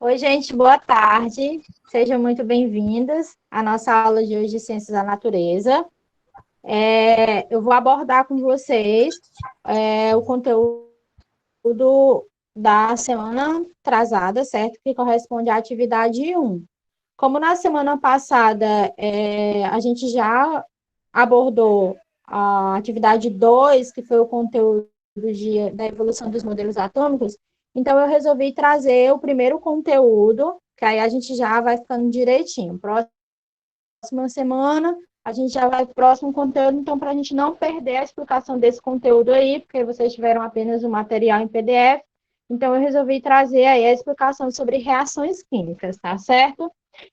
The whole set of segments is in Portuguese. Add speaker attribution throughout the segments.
Speaker 1: Oi, gente, boa tarde. Sejam muito bem-vindas à nossa aula de hoje de Ciências da Natureza. Eu vou abordar com vocês o conteúdo da semana atrasada, certo? Que corresponde à atividade 1. Como na semana passada a gente já abordou a atividade 2, que foi o conteúdo da evolução dos modelos atômicos, então eu resolvi trazer o primeiro conteúdo, que aí a gente já vai ficando direitinho. Próxima semana a gente já vai para o próximo conteúdo, então para a gente não perder a explicação desse conteúdo aí, porque vocês tiveram apenas o material em PDF, então eu resolvi trazer aí a explicação sobre reações químicas, tá certo?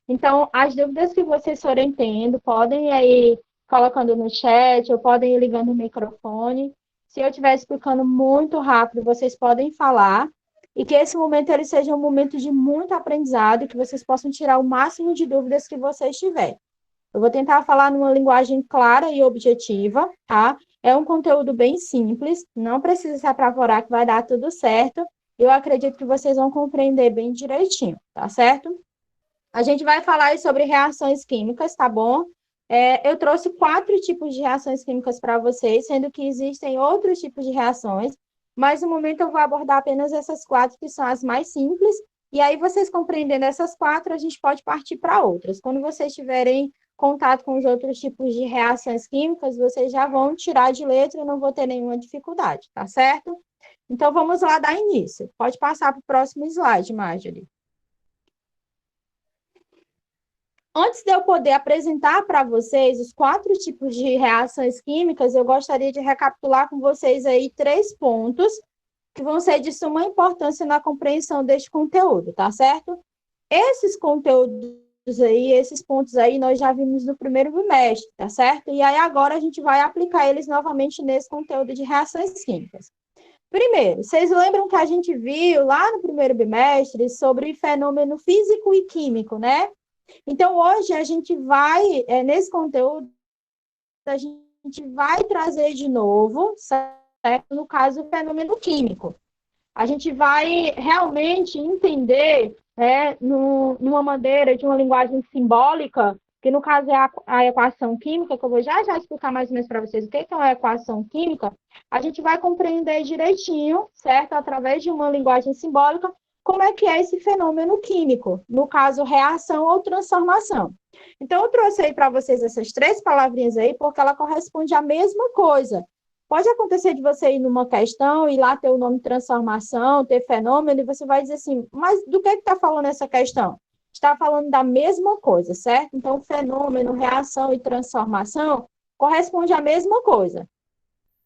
Speaker 1: Então, as dúvidas que vocês forem tendo, podem aí colocando no chat, ou podem ir ligando o microfone. Se eu estiver explicando muito rápido, vocês podem falar. E que esse momento ele seja um momento de muito aprendizado, que vocês possam tirar o máximo de dúvidas que vocês tiverem. Eu vou tentar falar numa linguagem clara e objetiva, tá? É um conteúdo bem simples, não precisa se apavorar que vai dar tudo certo. Eu acredito que vocês vão compreender bem direitinho, tá certo? A gente vai falar aí sobre reações químicas, tá bom? Eu trouxe 4 tipos de reações químicas para vocês, sendo que existem outros tipos de reações, mas no momento eu vou abordar apenas essas 4 que são as mais simples, e aí vocês compreendendo essas 4, a gente pode partir para outras. Quando vocês tiverem contato com os outros tipos de reações químicas, vocês já vão tirar de letra e não vou ter nenhuma dificuldade, tá certo? Então vamos lá dar início. Pode passar para o próximo slide, Marjorie. Antes de eu poder apresentar para vocês os 4 tipos de reações químicas, eu gostaria de recapitular com vocês aí 3 pontos que vão ser de suma importância na compreensão deste conteúdo, tá certo? Esses conteúdos aí, esses pontos aí, nós já vimos no primeiro bimestre, tá certo? E aí agora a gente vai aplicar eles novamente nesse conteúdo de reações químicas. Primeiro, vocês lembram que a gente viu lá no primeiro bimestre sobre fenômeno físico e químico, né? Então, hoje a gente vai, nesse conteúdo, a gente vai trazer de novo, certo? No caso, o fenômeno químico. A gente vai realmente entender, numa maneira de uma linguagem simbólica, que no caso é a equação química, que eu vou já explicar mais ou menos para vocês o que é uma equação química, a gente vai compreender direitinho, certo? Através de uma linguagem simbólica, como é que é esse fenômeno químico, no caso, reação ou transformação. Então, eu trouxe aí para vocês essas 3 palavrinhas aí, porque ela corresponde à mesma coisa. Pode acontecer de você ir numa questão e lá ter o nome transformação, ter fenômeno, e você vai dizer assim, mas do que está falando essa questão? Está falando da mesma coisa, certo? Então, fenômeno, reação e transformação corresponde à mesma coisa.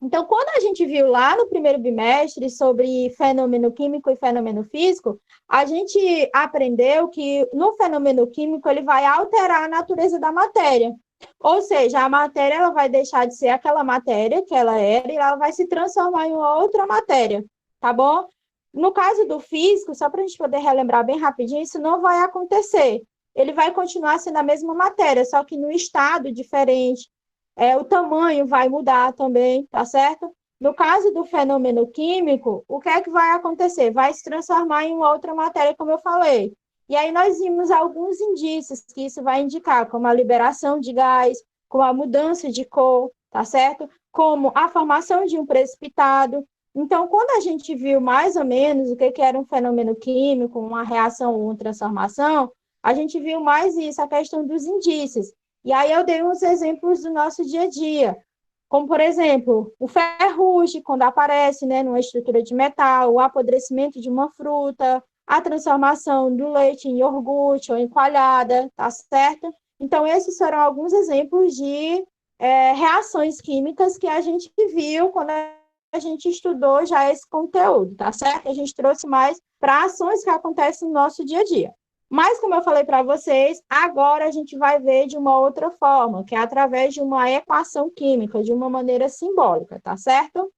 Speaker 1: Então, quando a gente viu lá no primeiro bimestre sobre fenômeno químico e fenômeno físico, a gente aprendeu que no fenômeno químico ele vai alterar a natureza da matéria. Ou seja, a matéria ela vai deixar de ser aquela matéria que ela era e ela vai se transformar em uma outra matéria, tá bom? No caso do físico, só para a gente poder relembrar bem rapidinho, isso não vai acontecer. Ele vai continuar sendo a mesma matéria, só que no estado diferente. O tamanho vai mudar também, tá certo? No caso do fenômeno químico, o que é que vai acontecer? Vai se transformar em uma outra matéria, como eu falei. E aí nós vimos alguns indícios que isso vai indicar, como a liberação de gás, como a mudança de cor, tá certo? Como a formação de um precipitado. Então, quando a gente viu mais ou menos o que era um fenômeno químico, uma reação ou uma transformação, a gente viu mais isso, a questão dos indícios. E aí eu dei uns exemplos do nosso dia a dia, como, por exemplo, o ferrugem, quando aparece, né, numa estrutura de metal, o apodrecimento de uma fruta, a transformação do leite em iogurte ou em coalhada, tá certo? Então, esses foram alguns exemplos de reações químicas que a gente viu quando a gente estudou já esse conteúdo, tá certo? A gente trouxe mais para ações que acontecem no nosso dia a dia. Mas, como eu falei para vocês, agora a gente vai ver de uma outra forma, que é através de uma equação química, de uma maneira simbólica, tá certo?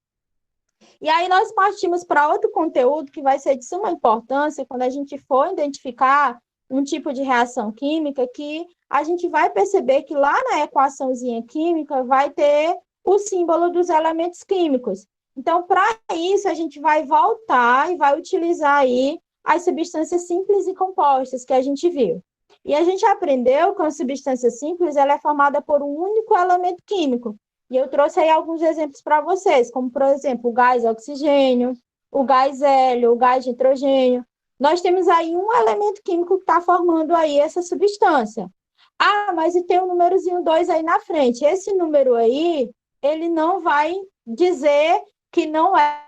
Speaker 1: E aí nós partimos para outro conteúdo que vai ser de suma importância quando a gente for identificar um tipo de reação química, que a gente vai perceber que lá na equaçãozinha química vai ter o símbolo dos elementos químicos. Então, para isso, a gente vai voltar e vai utilizar aí as substâncias simples e compostas que a gente viu. E a gente aprendeu que uma substância simples ela é formada por um único elemento químico. E eu trouxe aí alguns exemplos para vocês, como, por exemplo, o gás oxigênio, o gás hélio, o gás nitrogênio. Nós temos aí um elemento químico que está formando aí essa substância. Ah, mas e tem o númerozinho 2 aí na frente. Esse número aí, ele não vai dizer que não é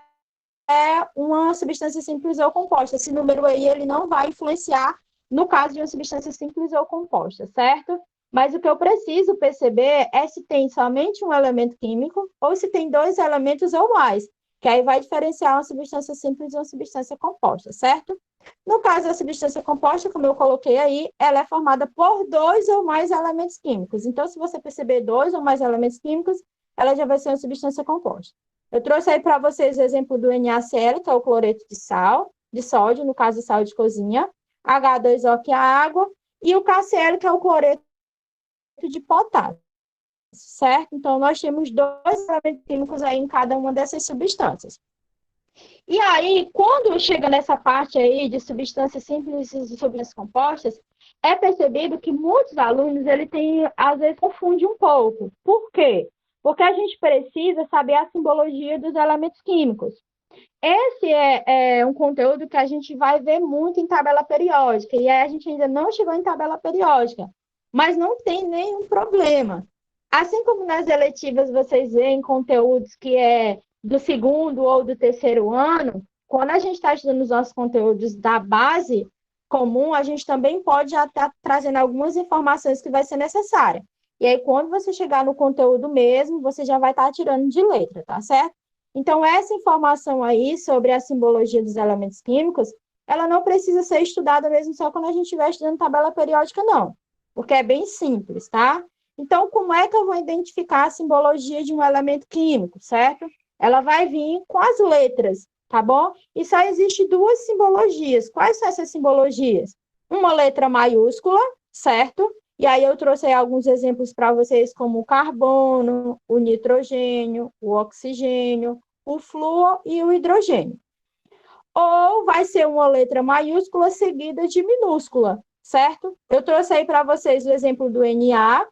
Speaker 1: uma substância simples ou composta. Esse número aí, ele não vai influenciar no caso de uma substância simples ou composta, certo? Mas o que eu preciso perceber é se tem somente um elemento químico ou se tem dois elementos ou mais, que aí vai diferenciar uma substância simples de uma substância composta, certo? No caso da substância composta, como eu coloquei aí, ela é formada por dois ou mais elementos químicos. Então, se você perceber dois ou mais elementos químicos, ela já vai ser uma substância composta. Eu trouxe aí para vocês o exemplo do NaCl, que é o cloreto de sal, de sódio, no caso, sal de cozinha, H2O, que é a água, e o KCl, que é o cloreto de potássio, certo? Então, nós temos dois elementos químicos aí em cada uma dessas substâncias. E aí, quando chega nessa parte aí de substâncias simples e substâncias compostas, é percebido que muitos alunos, ele tem, às vezes, confunde um pouco. Por quê? Porque a gente precisa saber a simbologia dos elementos químicos. Esse é um conteúdo que a gente vai ver muito em tabela periódica, e aí a gente ainda não chegou em tabela periódica, mas não tem nenhum problema. Assim como nas eletivas vocês veem conteúdos que é do segundo ou do terceiro ano, quando a gente está estudando os nossos conteúdos da base comum, a gente também pode já estar trazendo algumas informações que vai ser necessária. E aí, quando você chegar no conteúdo mesmo, você já vai estar tirando de letra, tá certo? Então, essa informação aí sobre a simbologia dos elementos químicos, ela não precisa ser estudada mesmo só quando a gente estiver estudando tabela periódica, não. Porque é bem simples, tá? Então, como é que eu vou identificar a simbologia de um elemento químico, certo? Ela vai vir com as letras, tá bom? E só existe duas simbologias. Quais são essas simbologias? Uma letra maiúscula, certo? E aí eu trouxe aí alguns exemplos para vocês, como o carbono, o nitrogênio, o oxigênio, o flúor e o hidrogênio. Ou vai ser uma letra maiúscula seguida de minúscula, certo? Eu trouxe aí para vocês o exemplo do Na,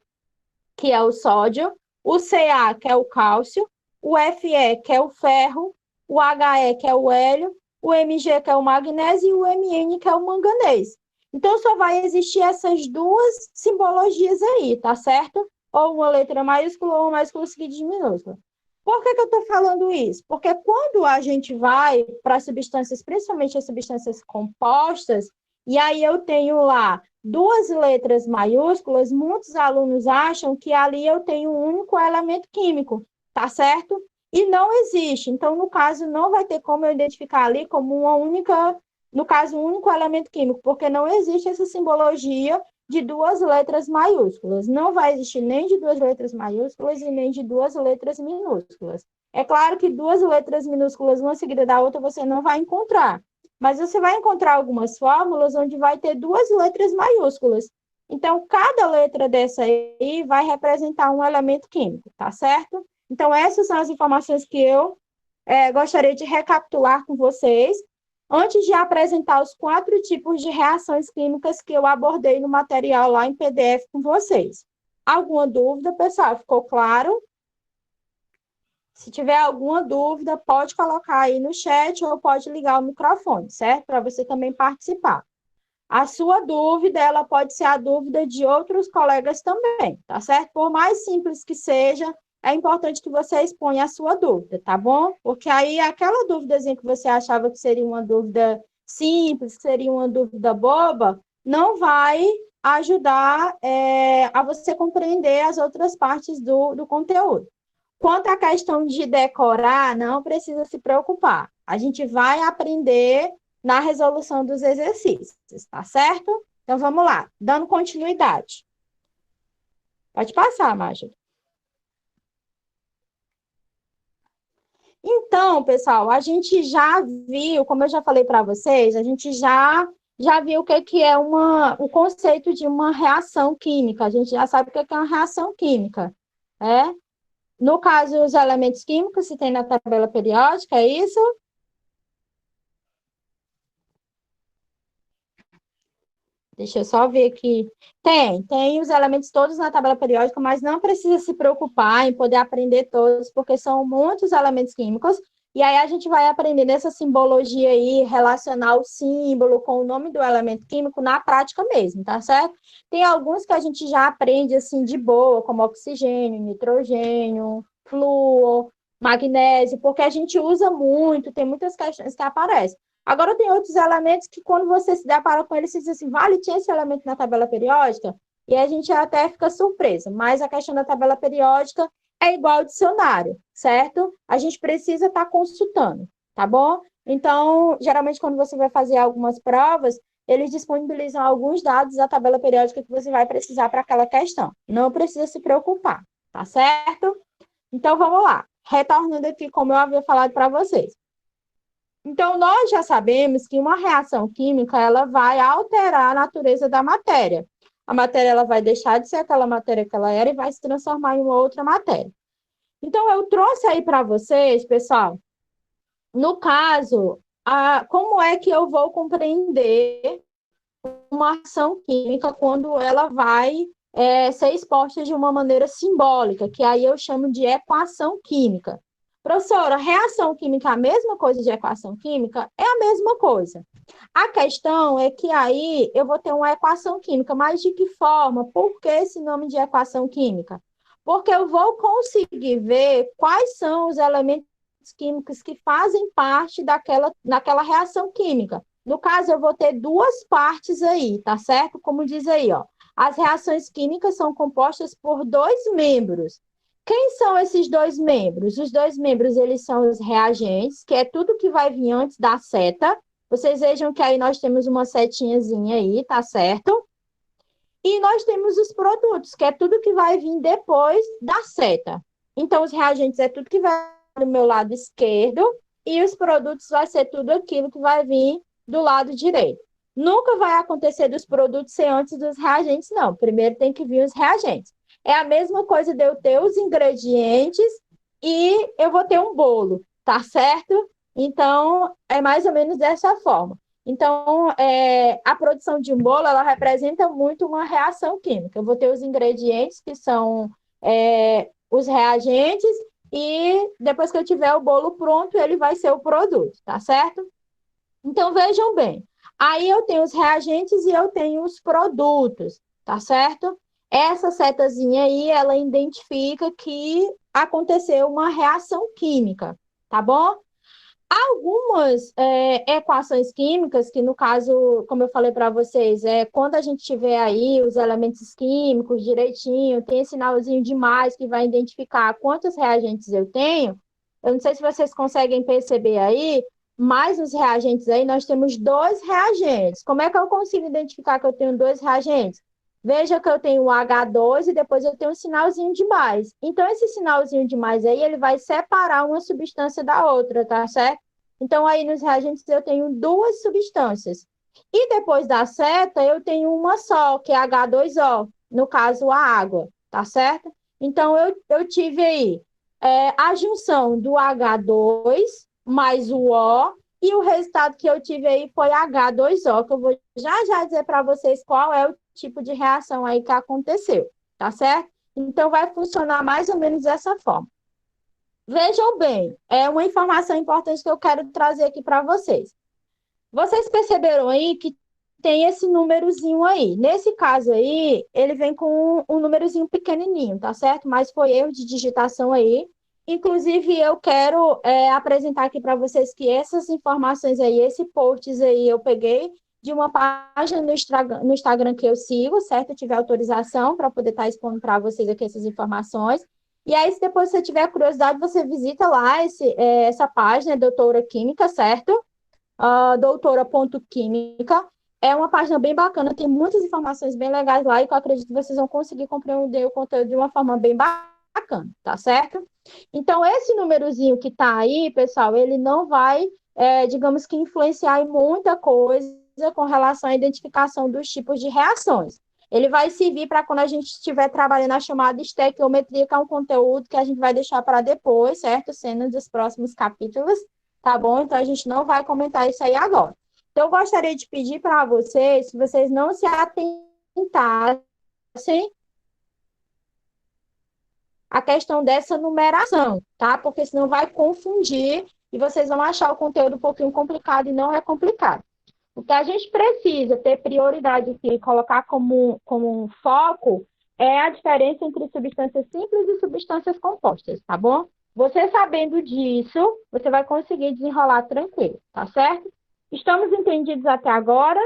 Speaker 1: que é o sódio, o Ca, que é o cálcio, o Fe, que é o ferro, o He, que é o hélio, o Mg, que é o magnésio, e o Mn, que é o manganês. Então, só vai existir essas duas simbologias aí, tá certo? Ou uma letra maiúscula ou uma maiúscula seguida de minúscula. Por que eu estou falando isso? Porque quando a gente vai para substâncias, principalmente as substâncias compostas, e aí eu tenho lá duas letras maiúsculas, muitos alunos acham que ali eu tenho um único elemento químico, tá certo? E não existe. Então, no caso, não vai ter como eu identificar ali como uma única, no caso, um único elemento químico, porque não existe essa simbologia de duas letras maiúsculas. Não vai existir nem de duas letras maiúsculas e nem de duas letras minúsculas. É claro que duas letras minúsculas, uma seguida da outra, você não vai encontrar. Mas você vai encontrar algumas fórmulas onde vai ter duas letras maiúsculas. Então, cada letra dessa aí vai representar um elemento químico, tá certo? Então, essas são as informações que eu gostaria de recapitular com vocês, antes de apresentar os 4 tipos de reações químicas que eu abordei no material lá em PDF com vocês. Alguma dúvida, pessoal? Ficou claro? Se tiver alguma dúvida, pode colocar aí no chat ou pode ligar o microfone, certo? Para você também participar. A sua dúvida, ela pode ser a dúvida de outros colegas também, tá certo? Por mais simples que seja, é importante que você exponha a sua dúvida, tá bom? Porque aí aquela dúvidazinha que você achava que seria uma dúvida simples, que seria uma dúvida boba, não vai ajudar a você compreender as outras partes do conteúdo. Quanto à questão de decorar, não precisa se preocupar. A gente vai aprender na resolução dos exercícios, tá certo? Então, vamos lá, dando continuidade. Pode passar, Márcia. Então, pessoal, a gente já viu, como eu já falei para vocês, a gente já viu o que é o conceito de uma reação química. A gente já sabe o que é uma reação química, né? No caso, os elementos químicos, se tem na tabela periódica, é isso? Deixa eu só ver aqui. Tem os elementos todos na tabela periódica, mas não precisa se preocupar em poder aprender todos, porque são muitos elementos químicos. E aí a gente vai aprender nessa simbologia aí, relacionar o símbolo com o nome do elemento químico na prática mesmo, tá certo? Tem alguns que a gente já aprende assim de boa, como oxigênio, nitrogênio, flúor, magnésio, porque a gente usa muito, tem muitas questões que aparecem. Agora, tem outros elementos que, quando você se depara com eles, você diz assim, vale, tinha esse elemento na tabela periódica? E a gente até fica surpresa. Mas a questão da tabela periódica é igual ao dicionário, certo? A gente precisa estar consultando, tá bom? Então, geralmente, quando você vai fazer algumas provas, eles disponibilizam alguns dados da tabela periódica que você vai precisar para aquela questão. Não precisa se preocupar, tá certo? Então, vamos lá. Retornando aqui, como eu havia falado para vocês. Então, nós já sabemos que uma reação química ela vai alterar a natureza da matéria. A matéria ela vai deixar de ser aquela matéria que ela era e vai se transformar em uma outra matéria. Então, eu trouxe aí para vocês, pessoal, no caso, como é que eu vou compreender uma ação química quando ela vai ser exposta de uma maneira simbólica, que aí eu chamo de equação química. Professora, reação química é a mesma coisa de equação química? É a mesma coisa. A questão é que aí eu vou ter uma equação química, mas de que forma? Por que esse nome de equação química? Porque eu vou conseguir ver quais são os elementos químicos que fazem parte daquela reação química. No caso, eu vou ter duas partes aí, tá certo? Como diz aí, ó. As reações químicas são compostas por dois membros. Quem são esses dois membros? Os dois membros, eles são os reagentes, que é tudo que vai vir antes da seta. Vocês vejam que aí nós temos uma setinhazinha aí, tá certo? E nós temos os produtos, que é tudo que vai vir depois da seta. Então, os reagentes é tudo que vai do meu lado esquerdo e os produtos vai ser tudo aquilo que vai vir do lado direito. Nunca vai acontecer dos produtos ser antes dos reagentes, não. Primeiro tem que vir os reagentes. É a mesma coisa de eu ter os ingredientes e eu vou ter um bolo, tá certo? Então, é mais ou menos dessa forma. Então, a produção de um bolo, ela representa muito uma reação química. Eu vou ter os ingredientes, que são os reagentes, e depois que eu tiver o bolo pronto, ele vai ser o produto, tá certo? Então, vejam bem. Aí eu tenho os reagentes e eu tenho os produtos, tá certo? Essa setazinha aí, ela identifica que aconteceu uma reação química, tá bom? Algumas equações químicas, que no caso, como eu falei para vocês, quando a gente tiver aí os elementos químicos direitinho, tem esse sinalzinho de mais que vai identificar quantos reagentes eu tenho. Eu não sei se vocês conseguem perceber aí, mas nos reagentes aí nós temos dois reagentes. Como é que eu consigo identificar que eu tenho dois reagentes? Veja que eu tenho o H2 e depois eu tenho um sinalzinho de mais. Então, esse sinalzinho de mais aí, ele vai separar uma substância da outra, tá certo? Então, aí nos reagentes eu tenho duas substâncias. E depois da seta, eu tenho uma só, que é H2O, no caso, a água, tá certo? Então, eu tive aí a junção do H2 mais o O, e o resultado que eu tive aí foi H2O, que eu vou já dizer para vocês qual é o tipo de reação aí que aconteceu, tá certo? Então, vai funcionar mais ou menos dessa forma. Vejam bem, é uma informação importante que eu quero trazer aqui para vocês. Vocês perceberam aí que tem esse númerozinho aí. Nesse caso aí, ele vem com um númerozinho pequenininho, tá certo? Mas foi erro de digitação aí. Inclusive, eu quero apresentar aqui para vocês que essas informações aí, esse posts aí, eu peguei de uma página no Instagram que eu sigo, certo? Eu tive autorização para poder estar expondo para vocês aqui essas informações. E aí, se depois você tiver curiosidade, você visita lá essa página, Doutora Química, certo? Doutora.química. É uma página bem bacana, tem muitas informações bem legais lá e que eu acredito que vocês vão conseguir compreender o conteúdo de uma forma bem bacana, tá certo? Então, esse númerozinho que tá aí, pessoal, ele não vai, digamos que, influenciar em muita coisa com relação à identificação dos tipos de reações. Ele vai servir para quando a gente estiver trabalhando a chamada estequiometria, que é um conteúdo que a gente vai deixar para depois, certo? Sendo dos próximos capítulos, tá bom? Então, a gente não vai comentar isso aí agora. Então, eu gostaria de pedir para vocês, se vocês não se atentassem à questão dessa numeração, tá? Porque senão vai confundir e vocês vão achar o conteúdo um pouquinho complicado e não é complicado. O que a gente precisa ter prioridade aqui e colocar como um foco é a diferença entre substâncias simples e substâncias compostas, tá bom? Você sabendo disso, você vai conseguir desenrolar tranquilo, tá certo? Estamos entendidos até agora?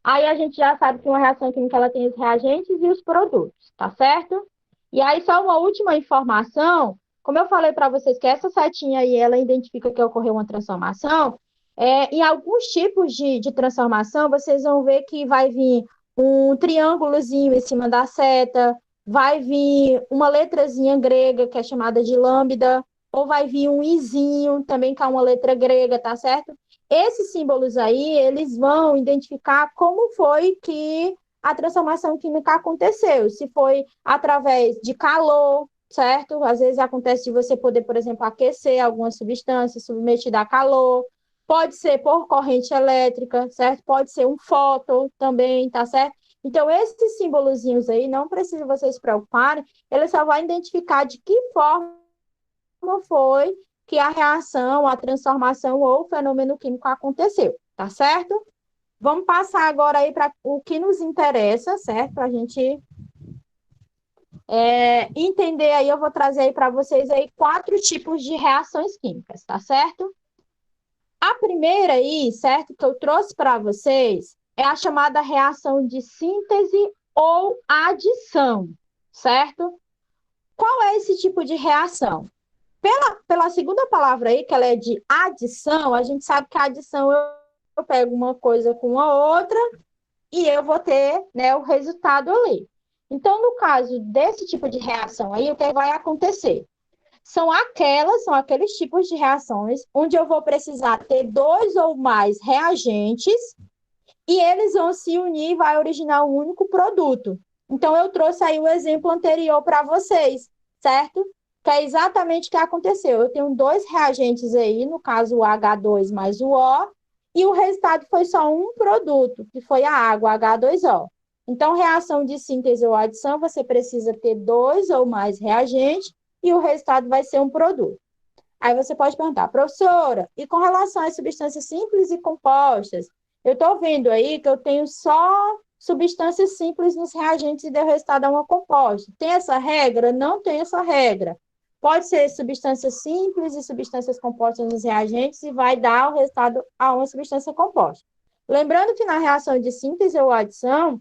Speaker 1: Aí a gente já sabe que uma reação química ela tem os reagentes e os produtos, tá certo? E aí só uma última informação, como eu falei para vocês que essa setinha aí, ela identifica que ocorreu uma transformação, em alguns tipos de transformação, vocês vão ver que vai vir um triângulozinho em cima da seta, vai vir uma letrazinha grega, que é chamada de lambda, ou vai vir um izinho, também que é uma letra grega, tá certo? Esses símbolos aí, eles vão identificar como foi que a transformação química aconteceu. Se foi através de calor, certo? Às vezes acontece de você poder, por exemplo, aquecer alguma substância submetida a calor. Pode ser por corrente elétrica, certo? Pode ser um fóton também, tá certo? Então, esses símbolozinhos aí, não precisa vocês se preocuparem, ele só vai identificar de que forma foi que a reação, a transformação ou o fenômeno químico aconteceu, tá certo? Vamos passar agora aí para o que nos interessa, certo? Para a gente entender aí, eu vou trazer aí para vocês aí 4 tipos de reações químicas, tá certo? A primeira aí, certo, que eu trouxe para vocês é a chamada reação de síntese ou adição, certo? Qual é esse tipo de reação? Pela segunda palavra aí, que ela é de adição, a gente sabe que a adição eu pego uma coisa com a outra e eu vou ter, né, o resultado ali. Então, no caso desse tipo de reação aí, o que vai acontecer? São aqueles tipos de reações onde eu vou precisar ter 2 ou mais reagentes e eles vão se unir e vai originar um único produto. Então, eu trouxe aí o exemplo anterior para vocês, certo? Que é exatamente o que aconteceu. Eu tenho 2 reagentes aí, no caso o H2 mais o O, e o resultado foi só um produto, que foi a água, H2O. Então, reação de síntese ou adição, você precisa ter 2 ou mais reagentes e o resultado vai ser um produto. Aí você pode perguntar, professora, e com relação às substâncias simples e compostas? Eu estou vendo aí que eu tenho só substâncias simples nos reagentes e deu resultado a uma composta. Tem essa regra? Não tem essa regra. Pode ser substâncias simples e substâncias compostas nos reagentes e vai dar o resultado a uma substância composta. Lembrando que na reação de síntese ou adição,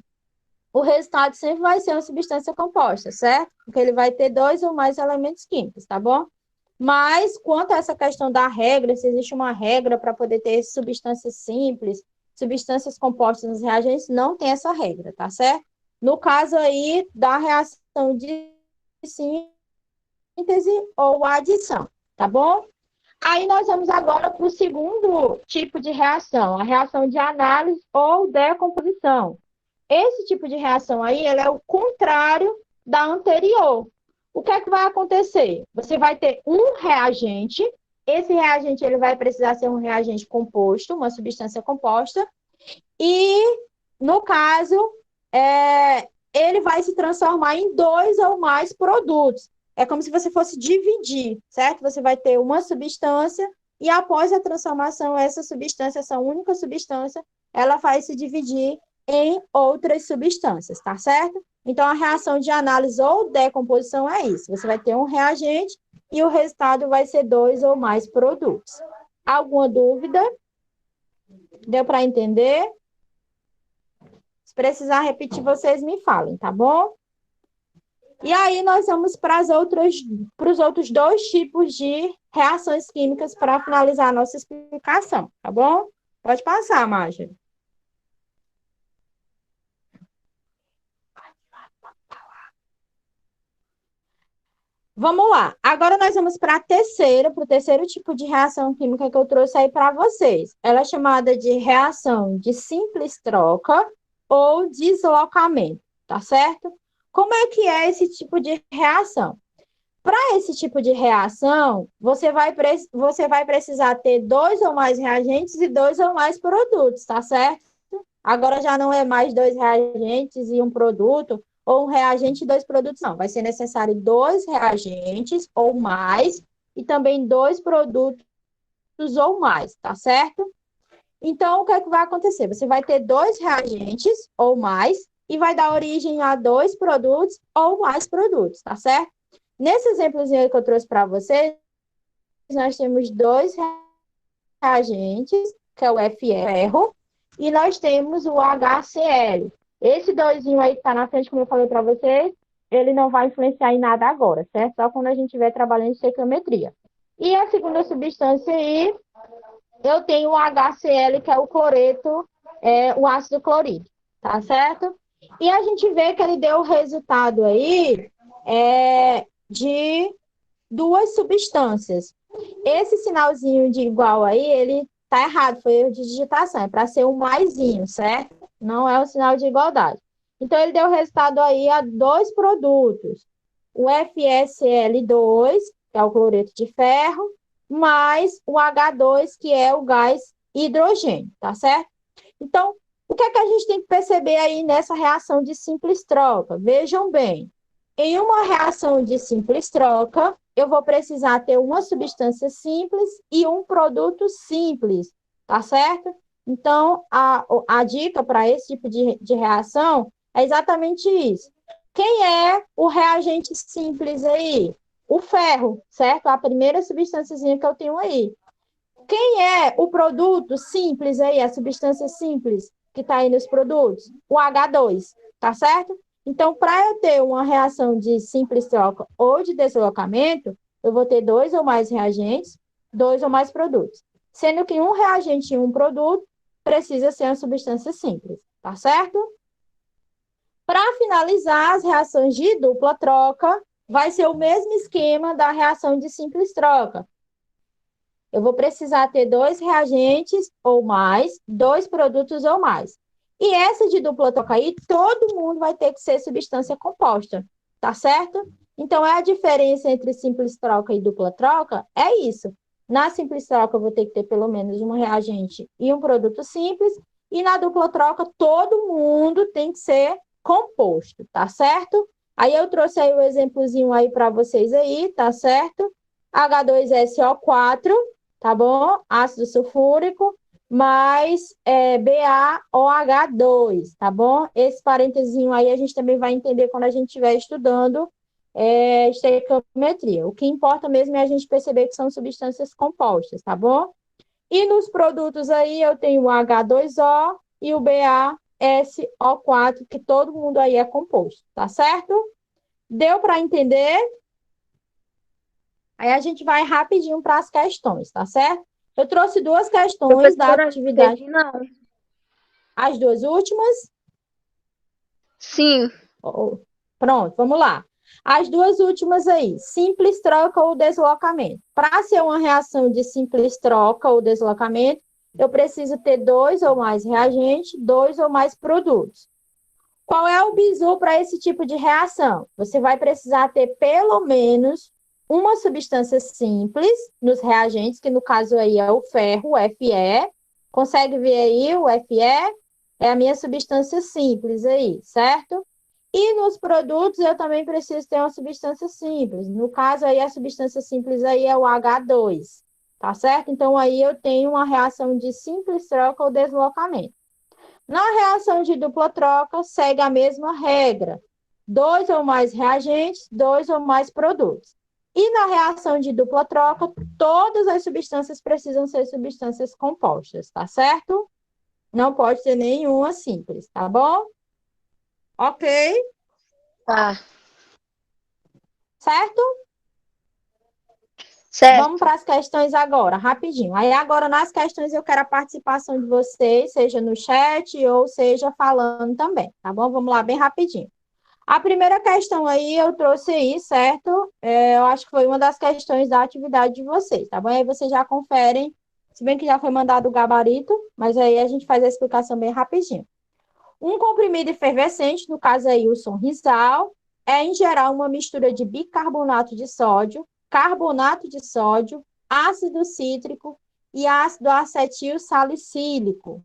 Speaker 1: o resultado sempre vai ser uma substância composta, certo? Porque ele vai ter 2 ou mais elementos químicos, tá bom? Mas, quanto a essa questão da regra, se existe uma regra para poder ter substâncias simples, substâncias compostas nos reagentes, não tem essa regra, tá certo? No caso aí da reação de síntese ou adição, tá bom? Aí nós vamos agora para o segundo tipo de reação, a reação de análise ou decomposição. Esse tipo de reação aí, ela é o contrário da anterior. O que é que vai acontecer? Você vai ter um reagente, esse reagente ele vai precisar ser um reagente composto, uma substância composta, e, no caso, ele vai se transformar em 2 ou mais produtos. É como se você fosse dividir, certo? Você vai ter uma substância e, após a transformação, essa substância, essa única substância, ela vai se dividir em outras substâncias, tá certo? Então, a reação de análise ou decomposição é isso. Você vai ter um reagente e o resultado vai ser 2 ou mais produtos. Alguma dúvida? Deu para entender? Se precisar repetir, vocês me falem, tá bom? E aí, nós vamos para os outros 2 tipos de reações químicas para finalizar a nossa explicação, tá bom? Pode passar, Marjorie. Vamos lá. Agora nós vamos para o terceiro tipo de reação química que eu trouxe aí para vocês. Ela é chamada de reação de simples troca ou deslocamento, tá certo? Como é que é esse tipo de reação? Para esse tipo de reação, você vai precisar ter dois ou mais reagentes e dois ou mais produtos, tá certo? Agora já não é mais dois reagentes e um produto, ou um reagente e dois produtos, não. Vai ser necessário dois reagentes ou mais, e também dois produtos ou mais, tá certo? Então, o que é que vai acontecer? Você vai ter dois reagentes ou mais, e vai dar origem a dois produtos ou mais produtos, tá certo? Nesse exemplozinho que eu trouxe para vocês, nós temos dois reagentes, que é o ferro, e nós temos o HCl. Esse doisinho aí que está na frente, como eu falei para vocês, ele não vai influenciar em nada agora, certo? Só quando a gente estiver trabalhando em estequiometria. E a segunda substância aí, eu tenho o HCl, que é o cloreto, o ácido clorídrico, tá certo? E a gente vê que ele deu o resultado aí de duas substâncias. Esse sinalzinho de igual aí, ele tá errado, foi erro de digitação, é para ser um maisinho, certo? Não é um sinal de igualdade. Então, ele deu resultado aí a dois produtos. O FSL2, que é o cloreto de ferro, mais o H2, que é o gás hidrogênio, tá certo? Então, o que é que a gente tem que perceber aí nessa reação de simples troca? Vejam bem, em uma reação de simples troca, eu vou precisar ter uma substância simples e um produto simples, tá certo? Então, a dica para esse tipo de reação é exatamente isso. Quem é o reagente simples aí? O ferro, certo? A primeira substância que eu tenho aí. Quem é o produto simples aí, a substância simples que está aí nos produtos? O H2, tá certo? Então, para eu ter uma reação de simples troca ou de deslocamento, eu vou ter dois ou mais reagentes, dois ou mais produtos. Sendo que um reagente e um produto precisa ser uma substância simples, tá certo? Para finalizar, as reações de dupla troca vai ser o mesmo esquema da reação de simples troca. Eu vou precisar ter dois reagentes ou mais, dois produtos ou mais. E essa de dupla troca aí, todo mundo vai ter que ser substância composta, tá certo? Então, é a diferença entre simples troca e dupla troca, é isso. Na simples troca, eu vou ter que ter pelo menos um reagente e um produto simples, e na dupla troca, todo mundo tem que ser composto, tá certo? Aí eu trouxe aí o exemplozinho aí para vocês aí, tá certo? H2SO4, tá bom? Ácido sulfúrico, mais BaOH2, tá bom? Esse parênteses aí a gente também vai entender quando a gente estiver estudando estequiometria. O que importa mesmo é a gente perceber que são substâncias compostas, tá bom? E nos produtos aí eu tenho o H2O e o BaSO4, que todo mundo aí é composto, tá certo? Deu para entender? Aí a gente vai rapidinho para as questões, tá certo? Eu trouxe duas questões da
Speaker 2: Professora,
Speaker 1: atividade.
Speaker 2: entendi, não.
Speaker 1: As duas últimas?
Speaker 2: Sim,
Speaker 1: Pronto, vamos lá. As duas últimas aí, simples troca ou deslocamento. Para ser uma reação de simples troca ou deslocamento, eu preciso ter dois ou mais reagentes, dois ou mais produtos. Qual é o bizu para esse tipo de reação? Você vai precisar ter pelo menos uma substância simples nos reagentes, que no caso aí é o ferro, o Fe. Consegue ver aí o Fe? É a minha substância simples aí, certo? E nos produtos eu também preciso ter uma substância simples. No caso aí, a substância simples aí é o H2, tá certo? Então aí eu tenho uma reação de simples troca ou deslocamento. Na reação de dupla troca, segue a mesma regra. Dois ou mais reagentes, dois ou mais produtos. E na reação de dupla troca, todas as substâncias precisam ser substâncias compostas, tá certo? Não pode ter nenhuma simples, tá bom? Ok,
Speaker 2: tá.
Speaker 1: certo? Vamos
Speaker 2: Certo.
Speaker 1: para as questões agora, rapidinho. Aí agora nas questões eu quero a participação de vocês, seja no chat ou seja falando também, tá bom? Vamos lá bem rapidinho. A primeira questão aí eu trouxe aí, certo? Eu acho que foi uma das questões da atividade de vocês, tá bom? Aí vocês já conferem, se bem que já foi mandado o gabarito, mas aí a gente faz a explicação bem rapidinho. Um comprimido efervescente, no caso aí o Sonrisal, é, em geral, uma mistura de bicarbonato de sódio, carbonato de sódio, ácido cítrico e ácido acetil salicílico.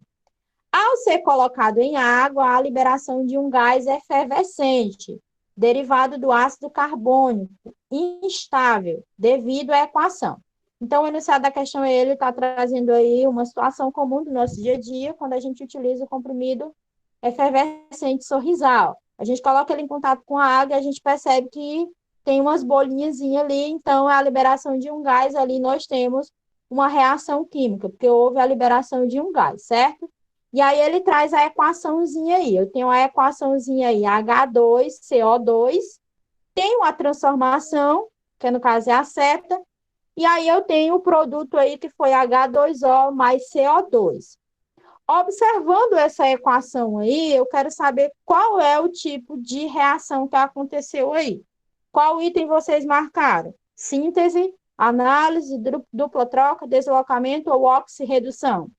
Speaker 1: Ao ser colocado em água, há a liberação de um gás efervescente, derivado do ácido carbônico, instável, devido à equação. Então, o enunciado da questão, ele está trazendo aí uma situação comum do nosso dia a dia, quando a gente utiliza o comprimido efervescente sorrisal. A gente coloca ele em contato com a água e a gente percebe que tem umas bolinhas ali, então é a liberação de um gás ali, nós temos uma reação química, porque houve a liberação de um gás, certo? E aí ele traz a equaçãozinha aí. Eu tenho a equaçãozinha aí, H2CO2, tenho a transformação, que no caso é a seta, e aí eu tenho o produto aí que foi H2O mais CO2. Observando essa equação aí, eu quero saber qual é o tipo de reação que aconteceu aí. Qual item vocês marcaram? Síntese, análise, dupla troca, deslocamento ou oxirredução?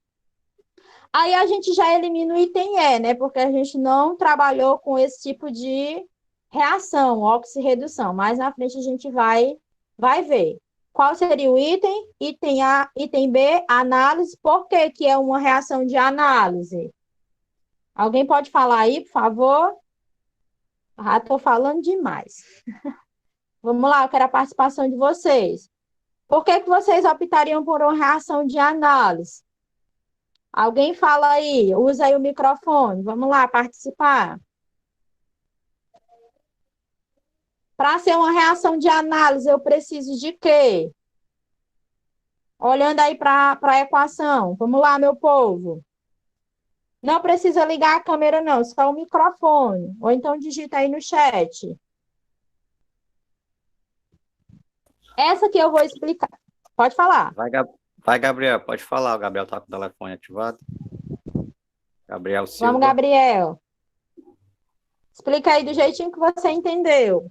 Speaker 1: Aí a gente já elimina o item E, né? Porque a gente não trabalhou com esse tipo de reação, oxirredução. Mais na frente a gente vai ver. Qual seria o item? Item A, item B, análise. Por que que é uma reação de análise? Alguém pode falar aí, por favor? Ah, estou falando demais. Vamos lá, eu quero a participação de vocês. Por que que vocês optariam por uma reação de análise? Alguém fala aí, usa aí o microfone. Vamos lá, participar. Para ser uma reação de análise, eu preciso de quê? Olhando aí para a equação. Vamos lá, meu povo. Não precisa ligar a câmera, não, só o microfone. Ou então digita aí no chat. Essa que eu vou explicar. Pode falar.
Speaker 3: Vai, Gabriel, pode falar. O Gabriel tá com o telefone ativado. Gabriel Silva.
Speaker 1: Vamos, Gabriel. Explica aí do jeitinho que você entendeu.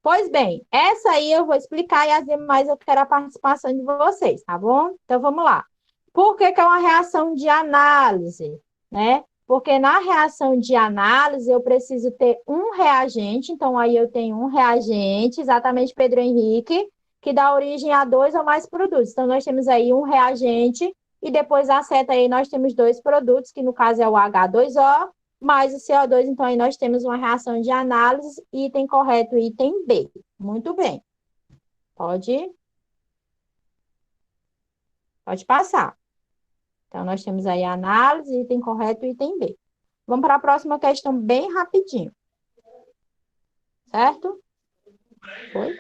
Speaker 1: Pois bem, essa aí eu vou explicar e as demais eu quero a participação de vocês, tá bom? Então vamos lá. Por que que é uma reação de análise, né? Porque na reação de análise eu preciso ter um reagente, então aí eu tenho um reagente, exatamente Pedro Henrique, que dá origem a dois ou mais produtos. Então nós temos aí um reagente e depois a seta aí nós temos dois produtos, que no caso é o H2O mais o CO2, então aí nós temos uma reação de análise, item correto, item B. Muito bem. Pode passar. Então, nós temos aí a análise, item correto, item B. Vamos para a próxima questão bem rapidinho. Certo? Foi?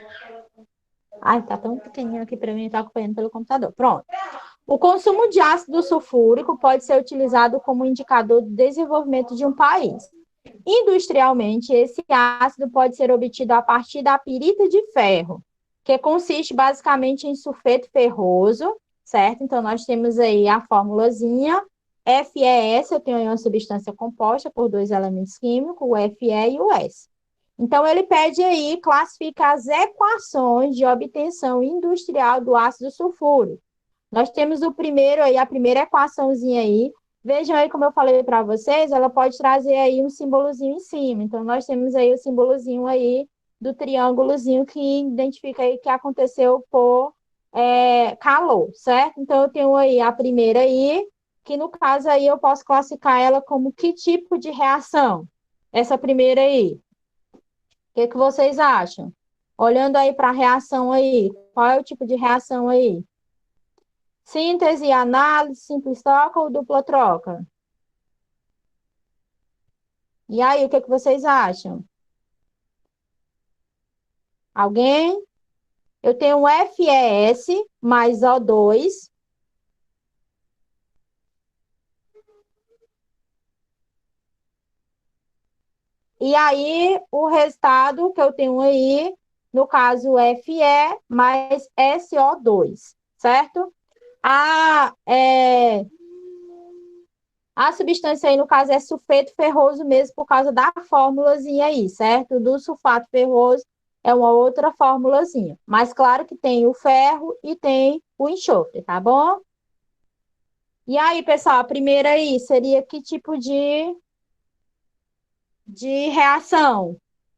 Speaker 1: Ai, tá tão pequenininho aqui para mim, tá acompanhando pelo computador. Pronto. O consumo de ácido sulfúrico pode ser utilizado como indicador do desenvolvimento de um país. Industrialmente, esse ácido pode ser obtido a partir da pirita de ferro, que consiste basicamente em sulfeto ferroso, certo? Então, nós temos aí a formulazinha FeS, eu tenho aí uma substância composta por dois elementos químicos, o Fe e o S. Então, ele pede aí, classificar as equações de obtenção industrial do ácido sulfúrico. Nós temos o primeiro aí, a primeira equaçãozinha aí. Vejam aí, como eu falei para vocês, ela pode trazer aí um símbolozinho em cima. Então, nós temos aí o símbolozinho aí do triângulozinho que identifica aí que aconteceu por calor, certo? Então, eu tenho aí a primeira aí, que no caso aí eu posso classificar ela como que tipo de reação? Essa primeira aí. O que vocês acham? Olhando aí para a reação aí, qual é o tipo de reação aí? Síntese, análise, simples troca ou dupla troca? E aí, o que vocês acham? Alguém? Eu tenho um FeS mais O2. E aí, o resultado que eu tenho aí, no caso, Fe mais SO2, certo? A substância aí, no caso, é sulfeto ferroso mesmo, por causa da fórmulazinha aí, certo? Do sulfato ferroso é uma outra fórmulazinha. Mas claro que tem o ferro e tem o enxofre, tá bom? E aí, pessoal, a primeira aí seria que tipo de reação?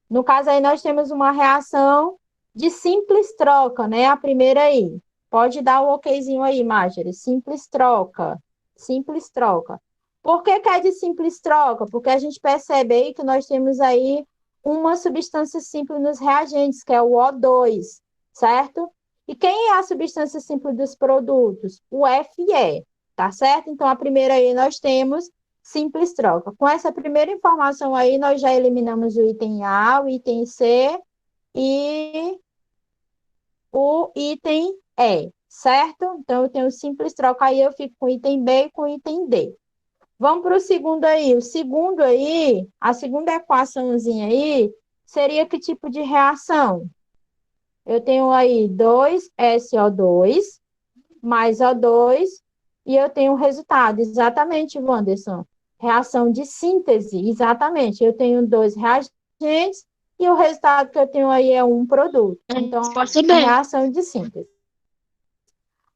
Speaker 1: No caso aí, nós temos uma reação de simples troca, né? A primeira aí. Pode dar o okzinho aí, Marjorie. Simples troca. Simples troca. Por que que é de simples troca? Porque a gente percebe aí que nós temos aí uma substância simples nos reagentes, que é o O2, certo? E quem é a substância simples dos produtos? O Fe, tá certo? Então, a primeira aí nós temos simples troca. Com essa primeira informação aí, nós já eliminamos o item A, o item C e o item E, certo? Então, eu tenho simples troca aí, eu fico com o item B e com o item D. Vamos para o segundo aí. O segundo aí, a segunda equaçãozinha aí, seria que tipo de reação? Eu tenho aí 2SO2 mais O2 e eu tenho o resultado. Exatamente, Wanderson. Reação de síntese, exatamente. Eu tenho dois reagentes e o resultado que eu tenho aí é um produto. Então,
Speaker 2: Resposta B.
Speaker 1: reação de síntese.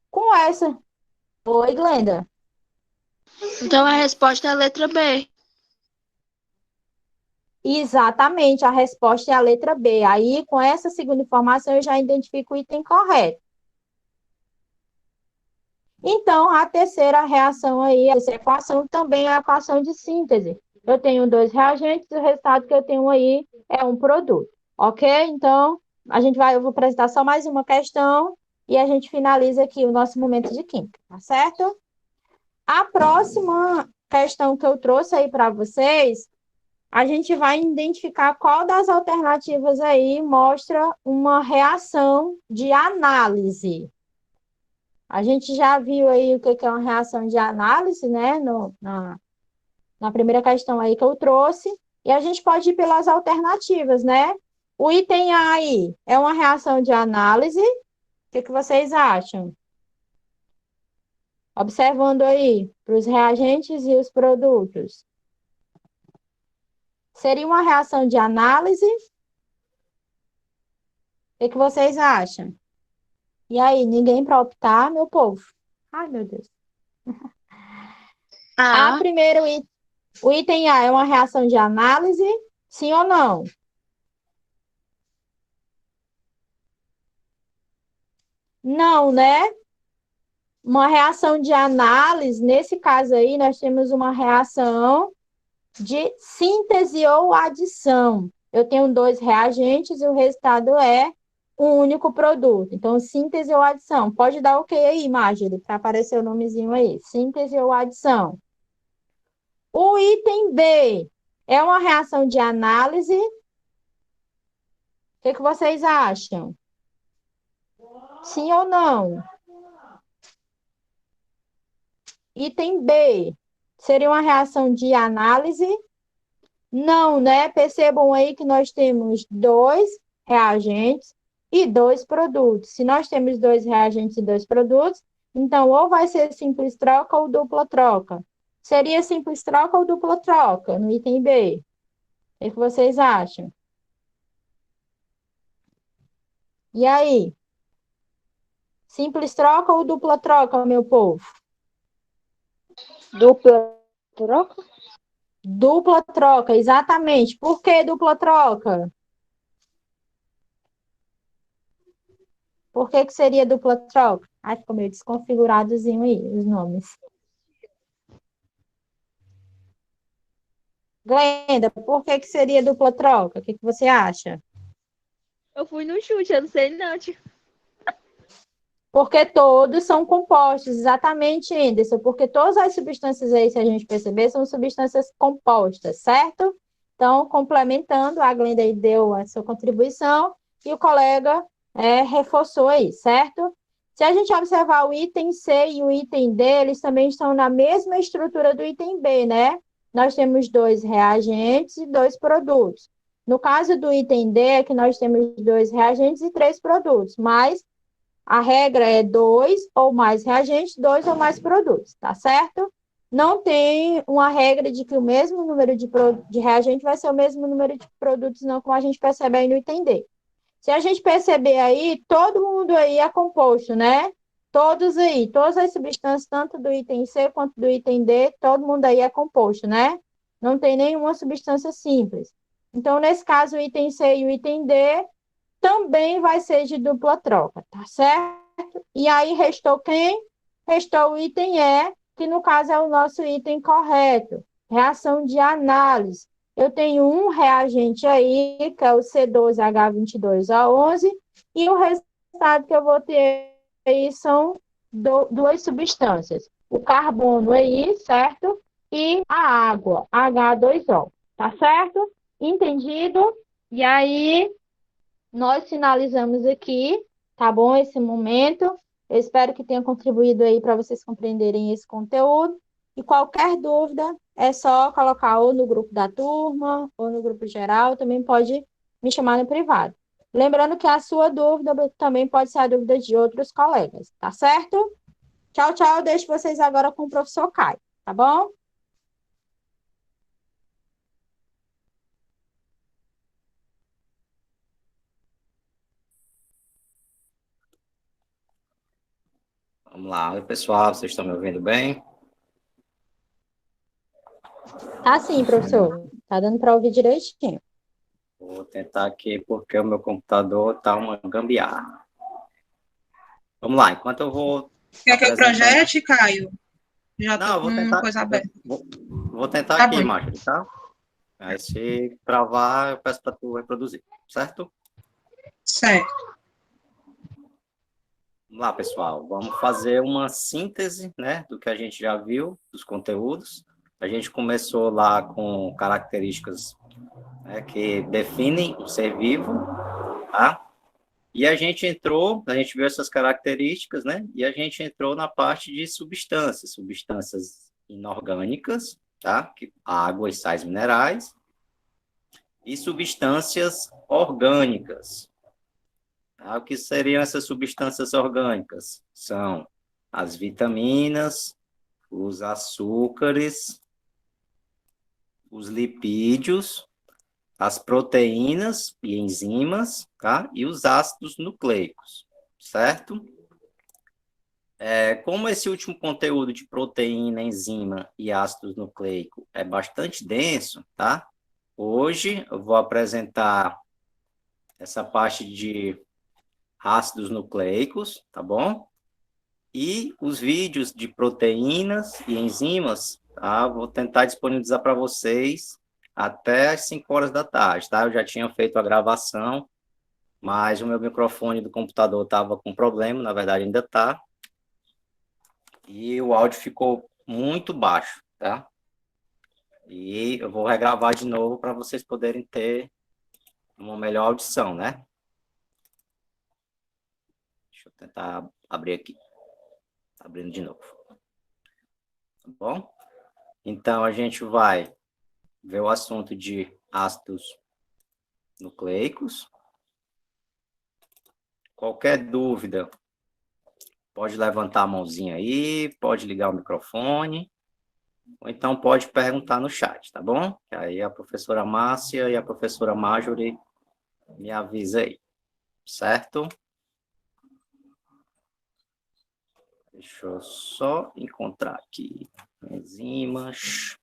Speaker 1: Com essa. Oi, Glenda.
Speaker 2: Então a resposta é a letra B.
Speaker 1: Exatamente, a resposta é a letra B. Aí, com essa segunda informação, eu já identifico o item correto. Então, a terceira reação aí, essa equação também é a equação de síntese. Eu tenho dois reagentes, o resultado que eu tenho aí é um produto, ok? Então, eu vou apresentar só mais uma questão e a gente finaliza aqui o nosso momento de química, tá certo? A próxima questão que eu trouxe aí para vocês, a gente vai identificar qual das alternativas aí mostra uma reação de análise. A gente já viu aí o que é uma reação de análise, né? Na primeira questão aí que eu trouxe. E a gente pode ir pelas alternativas, né? O item A aí é uma reação de análise. O que vocês acham? Observando aí para os reagentes e os produtos. Seria uma reação de análise? O que vocês acham? E aí, ninguém para optar, meu povo? Ai, meu Deus. A
Speaker 2: A.
Speaker 1: primeiro, o item A é uma reação de análise? Sim ou não? Não, né? Uma reação de análise, nesse caso aí, nós temos uma reação de síntese ou adição. Eu tenho dois reagentes e o resultado é um único produto. Então, síntese ou adição. Pode dar OK aí, Marjorie, para aparecer o nomezinho aí. Síntese ou adição. O item B é uma reação de análise. O que vocês acham? Sim ou não? Item B seria uma reação de análise? Não, né? Percebam aí que nós temos dois reagentes e dois produtos. Se nós temos dois reagentes e dois produtos, então ou vai ser simples troca ou dupla troca. Seria simples troca ou dupla troca no item B? O que vocês acham? E aí? Simples troca ou dupla troca, meu povo?
Speaker 2: Dupla troca?
Speaker 1: Dupla troca, exatamente. Por que dupla troca? Por que seria dupla troca? Ai, ficou meio desconfiguradozinho aí, os nomes. Glenda, por que seria dupla troca? O que você acha?
Speaker 4: Eu fui no chute, eu não sei não, tio.
Speaker 1: Porque todos são compostos, exatamente, Anderson. Porque todas as substâncias aí, se a gente perceber, são substâncias compostas, certo? Então, complementando, a Glenda aí deu a sua contribuição e o colega reforçou aí, certo? Se a gente observar o item C e o item D, eles também estão na mesma estrutura do item B, né? Nós temos dois reagentes e dois produtos. No caso do item D, é que nós temos dois reagentes e três produtos, mas a regra é dois ou mais reagentes, dois ou mais produtos, tá certo? Não tem uma regra de que o mesmo número de reagente vai ser o mesmo número de produtos, não, como a gente percebe aí no item D. Se a gente perceber aí, todo mundo aí é composto, né? Todos aí, todas as substâncias, tanto do item C quanto do item D, todo mundo aí é composto, né? Não tem nenhuma substância simples. Então, nesse caso, o item C e o item D também vai ser de dupla troca, tá certo? E aí, restou quem? Restou o item E, que no caso é o nosso item correto. Reação de análise. Eu tenho um reagente aí, que é o C12H22O11, e o resultado que eu vou ter aí são duas substâncias. O carbono aí, certo? E a água, H2O, tá certo? Entendido? E aí, nós finalizamos aqui, tá bom? Esse momento. Eu espero que tenha contribuído aí para vocês compreenderem esse conteúdo. E qualquer dúvida, é só colocar ou no grupo da turma, ou no grupo geral, também pode me chamar no privado. Lembrando que a sua dúvida também pode ser a dúvida de outros colegas, tá certo? Tchau, tchau. Eu deixo vocês agora com o professor Caio, tá bom?
Speaker 3: Vamos lá. Oi, pessoal, vocês estão me ouvindo bem?
Speaker 1: Tá sim, professor. Tá dando para ouvir direitinho.
Speaker 3: Vou tentar aqui porque o meu computador tá uma gambiarra. Vamos lá, enquanto eu vou
Speaker 5: Quer que eu
Speaker 3: apresentando...
Speaker 5: projete, Caio? Já
Speaker 3: Não,
Speaker 5: tô
Speaker 3: eu
Speaker 5: com
Speaker 3: vou
Speaker 5: uma
Speaker 3: tentar...
Speaker 5: coisa aberta.
Speaker 3: Vou tentar
Speaker 5: Tá
Speaker 3: aqui,
Speaker 5: bom.
Speaker 3: Márcio, tá? Aí se travar, eu peço para tu reproduzir, certo?
Speaker 5: Certo.
Speaker 3: Vamos lá, pessoal. Vamos fazer uma síntese, né, do que a gente já viu, dos conteúdos. A gente começou lá com características, né, que definem o ser vivo, tá? E a gente viu essas características, né? E a gente entrou na parte de substâncias inorgânicas, tá? Que água e sais minerais, e substâncias orgânicas. Tá? O que seriam essas substâncias orgânicas? São as vitaminas, os açúcares, os lipídios, as proteínas e enzimas, tá? E os ácidos nucleicos, certo? Como esse último conteúdo de proteína, enzima e ácidos nucleicos é bastante denso, tá? Hoje eu vou apresentar essa parte de ácidos nucleicos, tá bom? E os vídeos de proteínas e enzimas, tá? Vou tentar disponibilizar para vocês até às 5 horas da tarde, tá? Eu já tinha feito a gravação, mas o meu microfone do computador estava com problema, na verdade ainda está, e o áudio ficou muito baixo, tá? E eu vou regravar de novo para vocês poderem ter uma melhor audição, né? Deixa eu tentar abrir aqui. Tá abrindo de novo. Tá bom? Então, a gente vai ver o assunto de ácidos nucleicos. Qualquer dúvida, pode levantar a mãozinha aí, pode ligar o microfone, ou então pode perguntar no chat, tá bom? Aí a professora Márcia e a professora Marjorie me avisa aí, certo? Deixa eu só encontrar aqui enzimas.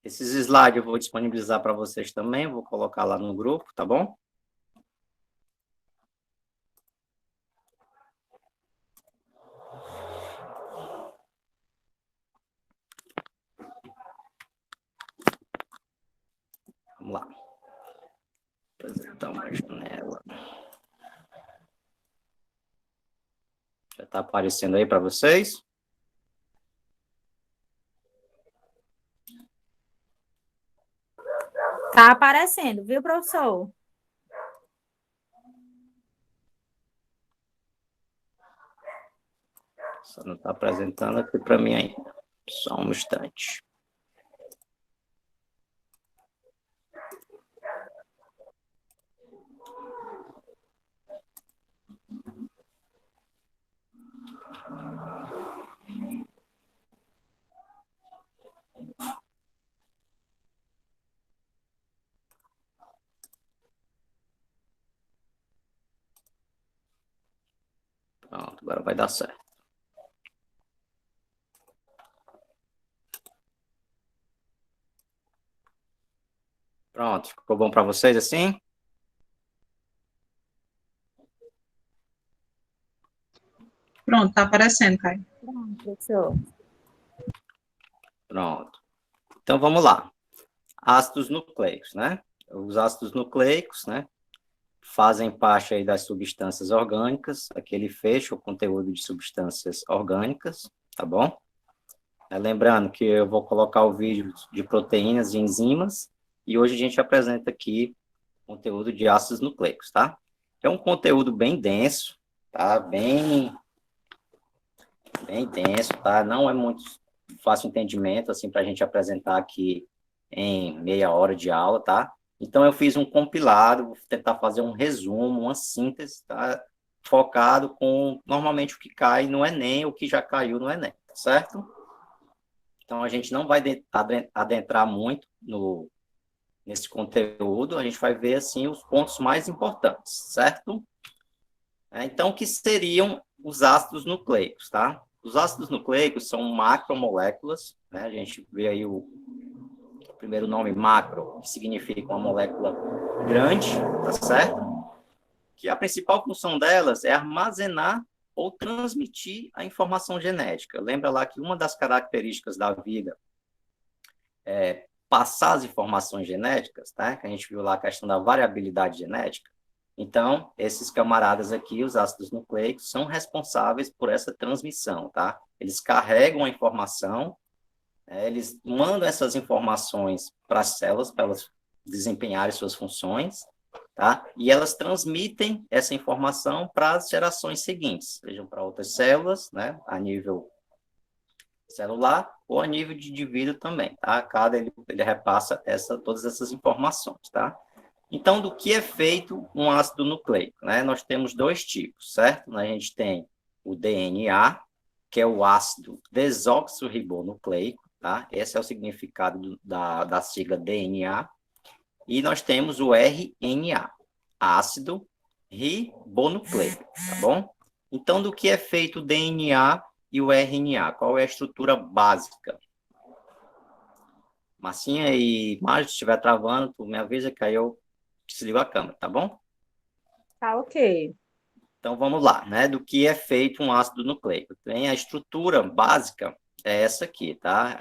Speaker 3: Esses slides eu vou disponibilizar para vocês também, vou colocar lá no grupo, tá bom? Vamos lá. Apresentar uma janela. Já está aparecendo aí para vocês?
Speaker 1: Tá aparecendo, viu, professor?
Speaker 3: Só não está apresentando aqui para mim ainda. Só um instante. Pronto, agora vai dar certo. Pronto, ficou bom para vocês assim?
Speaker 5: Pronto, tá aparecendo, Caio.
Speaker 1: Pronto, professor.
Speaker 3: Pronto. Então, vamos lá. Ácidos nucleicos, né? Os ácidos nucleicos, né, fazem parte aí das substâncias orgânicas. Aqui ele fecha o conteúdo de substâncias orgânicas, tá bom? Lembrando que eu vou colocar o vídeo de proteínas e enzimas, e hoje a gente apresenta aqui o conteúdo de ácidos nucleicos, tá? É um conteúdo bem denso, tá? Bem denso, tá? Não é muito fácil entendimento, assim, para a gente apresentar aqui em meia hora de aula, tá? Então, eu fiz um compilado, vou tentar fazer um resumo, uma síntese, tá? Focado com, normalmente, o que cai no Enem, o que já caiu no Enem, tá certo? Então, a gente não vai adentrar muito nesse conteúdo, a gente vai ver, assim, os pontos mais importantes, certo? Então, o que seriam os ácidos nucleicos, tá? Os ácidos nucleicos são macromoléculas, né? A gente vê aí o primeiro nome macro, que significa uma molécula grande, tá certo? Que a principal função delas é armazenar ou transmitir a informação genética. Lembra lá que uma das características da vida é passar as informações genéticas, tá? Que a gente viu lá a questão da variabilidade genética. Então, esses camaradas aqui, os ácidos nucleicos, são responsáveis por essa transmissão, tá? Eles carregam a informação, eles mandam essas informações para as células, para elas desempenharem suas funções, tá? E elas transmitem essa informação para as gerações seguintes, sejam para outras células, né? A nível celular ou a nível de indivíduo também, tá? Ele repassa todas essas informações, tá? Então, do que é feito um ácido nucleico, né? Nós temos dois tipos, certo? A gente tem o DNA, que é o ácido desoxirribonucleico, tá? Esse é o significado da sigla DNA. E nós temos o RNA, ácido ribonucleico, tá bom? Então, do que é feito o DNA e o RNA? Qual é a estrutura básica? Marcinha e Mário, se estiver travando, tu me avisa que aí eu desligo a câmera, tá bom?
Speaker 1: Tá ok.
Speaker 3: Então, vamos lá, né? Do que é feito um ácido nucleico? Tem a estrutura básica, é essa aqui, tá?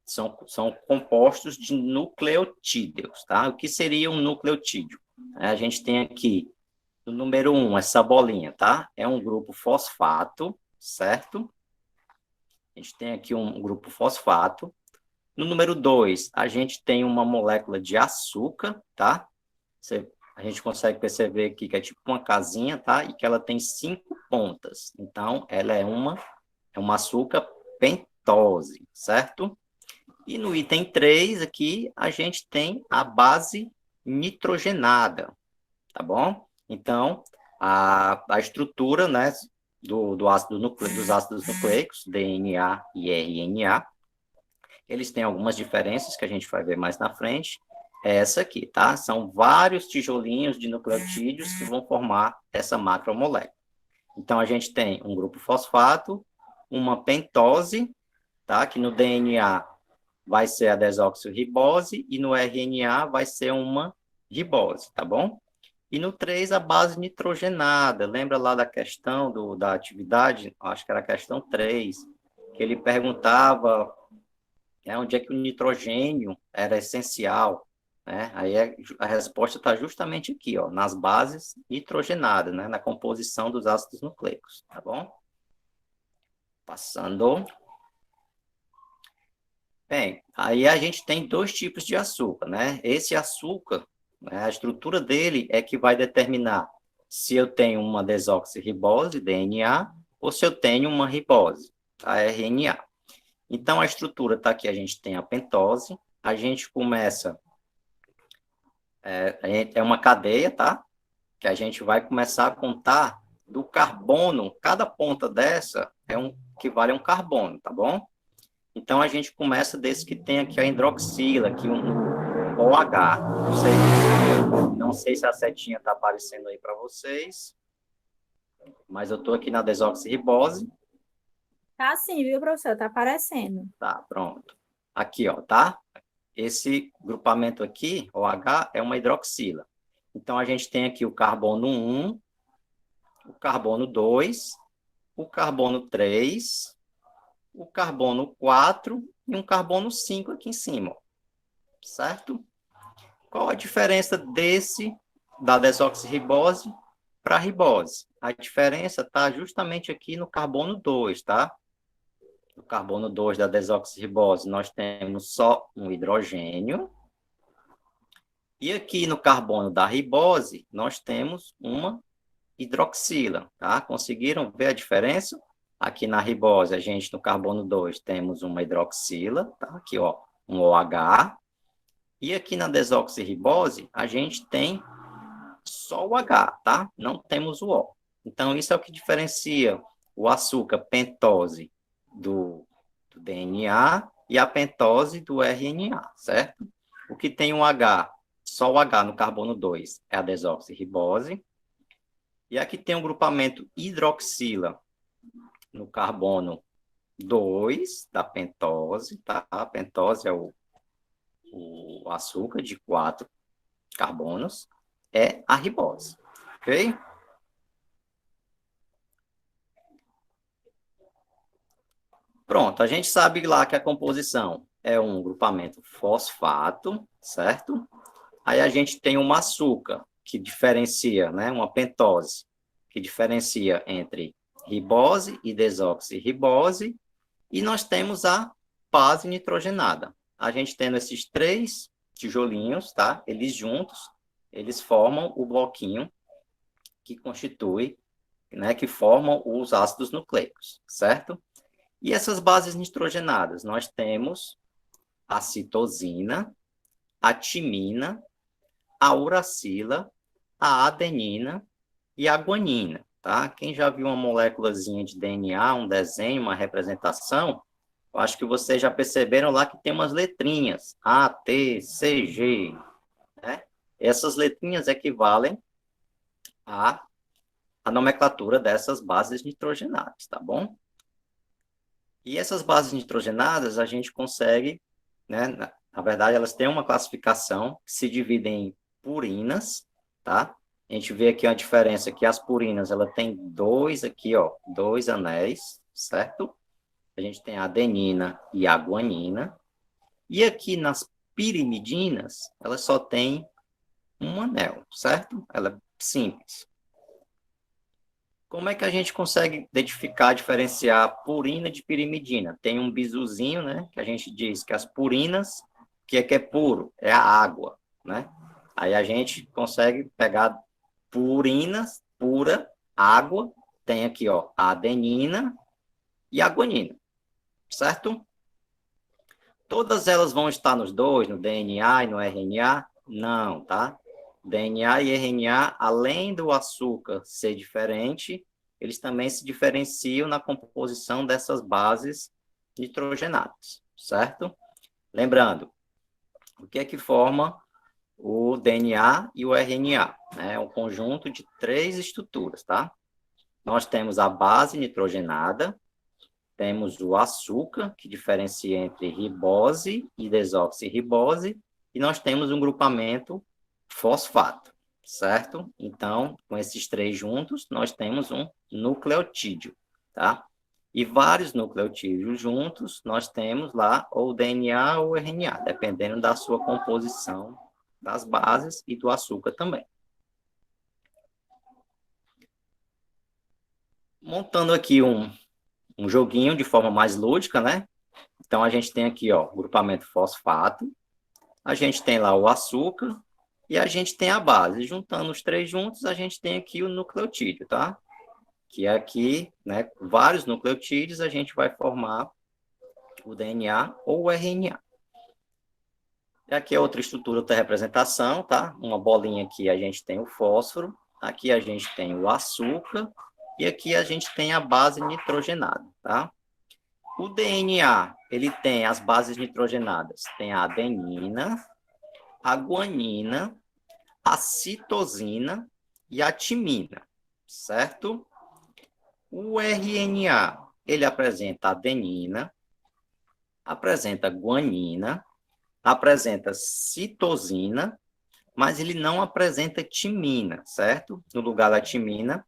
Speaker 3: São compostos de nucleotídeos, tá? O que seria um nucleotídeo? A gente tem aqui, no número 1, essa bolinha, tá? É um grupo fosfato, certo? A gente tem aqui um grupo fosfato. No número 2, a gente tem uma molécula de açúcar, tá? A gente consegue perceber aqui que é tipo uma casinha, tá? E que ela tem 5 pontas. Então, ela é uma açúcar pentose, certo? E no item 3 aqui, a gente tem a base nitrogenada, tá bom? Então, a estrutura, né, dos ácidos nucleicos, DNA e RNA, eles têm algumas diferenças que a gente vai ver mais na frente. É essa aqui, tá? São vários tijolinhos de nucleotídeos que vão formar essa macromolécula. Então, a gente tem um grupo fosfato, uma pentose, tá? Que no DNA vai ser a desoxirribose e no RNA vai ser uma ribose, tá bom? E no 3, a base nitrogenada. Lembra lá da questão da atividade? Acho que era a questão 3, que ele perguntava, né, onde é que o nitrogênio era essencial, né? Aí a resposta está justamente aqui, ó, nas bases nitrogenadas, né, na composição dos ácidos nucleicos, tá bom? Passando. Bem, aí a gente tem 2 tipos de açúcar, né? Esse açúcar, né, a estrutura dele é que vai determinar se eu tenho uma desoxirribose, DNA, ou se eu tenho uma ribose, a RNA. Então, a estrutura está aqui, a gente tem a pentose, a gente começa, é uma cadeia, tá? Que a gente vai começar a contar do carbono, cada ponta dessa equivale a um carbono, tá bom? Então, a gente começa desse que tem aqui a hidroxila, aqui um OH, não sei se a setinha está aparecendo aí para vocês. Mas eu estou aqui na desoxirribose.
Speaker 1: Tá sim, viu, professor? Tá aparecendo.
Speaker 3: Tá, pronto. Aqui, ó, tá? Esse grupamento aqui, OH, é uma hidroxila. Então, a gente tem aqui o carbono 1, o carbono 2, o carbono 3, o carbono 4 e um carbono 5 aqui em cima, ó, certo? Qual a diferença da desoxirribose para a ribose? A diferença está justamente aqui no carbono 2, tá? No carbono 2 da desoxirribose, nós temos só um hidrogênio. E aqui no carbono da ribose, nós temos uma hidroxila, tá? Conseguiram ver a diferença? Aqui na ribose, a gente, no carbono 2, temos uma hidroxila, tá? Aqui, ó, um OH. E aqui na desoxirribose, a gente tem só o H, tá? Não temos o O. Então, isso é o que diferencia o açúcar pentose do DNA e a pentose do RNA, certo? O que tem um H, só o H no carbono 2 é a desoxirribose. E aqui tem um grupamento hidroxila no carbono 2 da pentose, tá? A pentose é o açúcar de 4 carbonos, é a ribose, ok? Pronto, a gente sabe lá que a composição é um grupamento fosfato, certo? Aí a gente tem um açúcar, que diferencia, né, uma pentose, que diferencia entre ribose e desoxirribose, e nós temos a base nitrogenada. A gente tendo esses 3 tijolinhos, tá? Eles juntos, eles formam o bloquinho que constitui, né, que formam os ácidos nucleicos, certo? E essas bases nitrogenadas, nós temos a citosina, a timina, a uracila, a adenina e a guanina, tá? Quem já viu uma moléculazinha de DNA, um desenho, uma representação, eu acho que vocês já perceberam lá que tem umas letrinhas, A, T, C, G, né? Essas letrinhas equivalem à nomenclatura dessas bases nitrogenadas, tá bom? E essas bases nitrogenadas a gente consegue, né? Na verdade, elas têm uma classificação que se dividem em purinas, tá? A gente vê aqui a diferença que as purinas, ela tem 2 aqui, ó, 2 anéis, certo? A gente tem a adenina e a guanina. E aqui nas pirimidinas, elas só tem um anel, certo? Ela é simples. Como é que a gente consegue identificar, diferenciar purina de pirimidina? Tem um bizuzinho, né? Que a gente diz que as purinas, que é puro? É a água, né? Aí a gente consegue pegar purinas, pura, água, tem aqui, ó, a adenina e a guanina, certo? Todas elas vão estar nos dois, no DNA e no RNA? Não, tá? DNA e RNA, além do açúcar ser diferente, eles também se diferenciam na composição dessas bases nitrogenadas, certo? Lembrando, o que é que forma o DNA e o RNA? É um conjunto de 3 estruturas, tá? Nós temos a base nitrogenada, temos o açúcar, que diferencia entre ribose e desoxirribose, e nós temos um grupamento fosfato, certo? Então, com esses 3 juntos, nós temos um nucleotídeo, tá? E vários nucleotídeos juntos, nós temos lá ou DNA ou RNA, dependendo da sua composição das bases e do açúcar também. Montando aqui um joguinho de forma mais lúdica, né? Então, a gente tem aqui, ó, o grupamento fosfato, a gente tem lá o açúcar e a gente tem a base. Juntando os 3 juntos, a gente tem aqui o nucleotídeo, tá? Que é aqui, né, vários nucleotídeos, a gente vai formar o DNA ou o RNA. E aqui é outra estrutura, outra representação, tá? Uma bolinha aqui a gente tem o fósforo, aqui a gente tem o açúcar, e aqui a gente tem a base nitrogenada, tá? O DNA, ele tem as bases nitrogenadas, tem a adenina, a guanina, a citosina e a timina, certo? O RNA, ele apresenta adenina, apresenta guanina, apresenta citosina, mas ele não apresenta timina, certo? No lugar da timina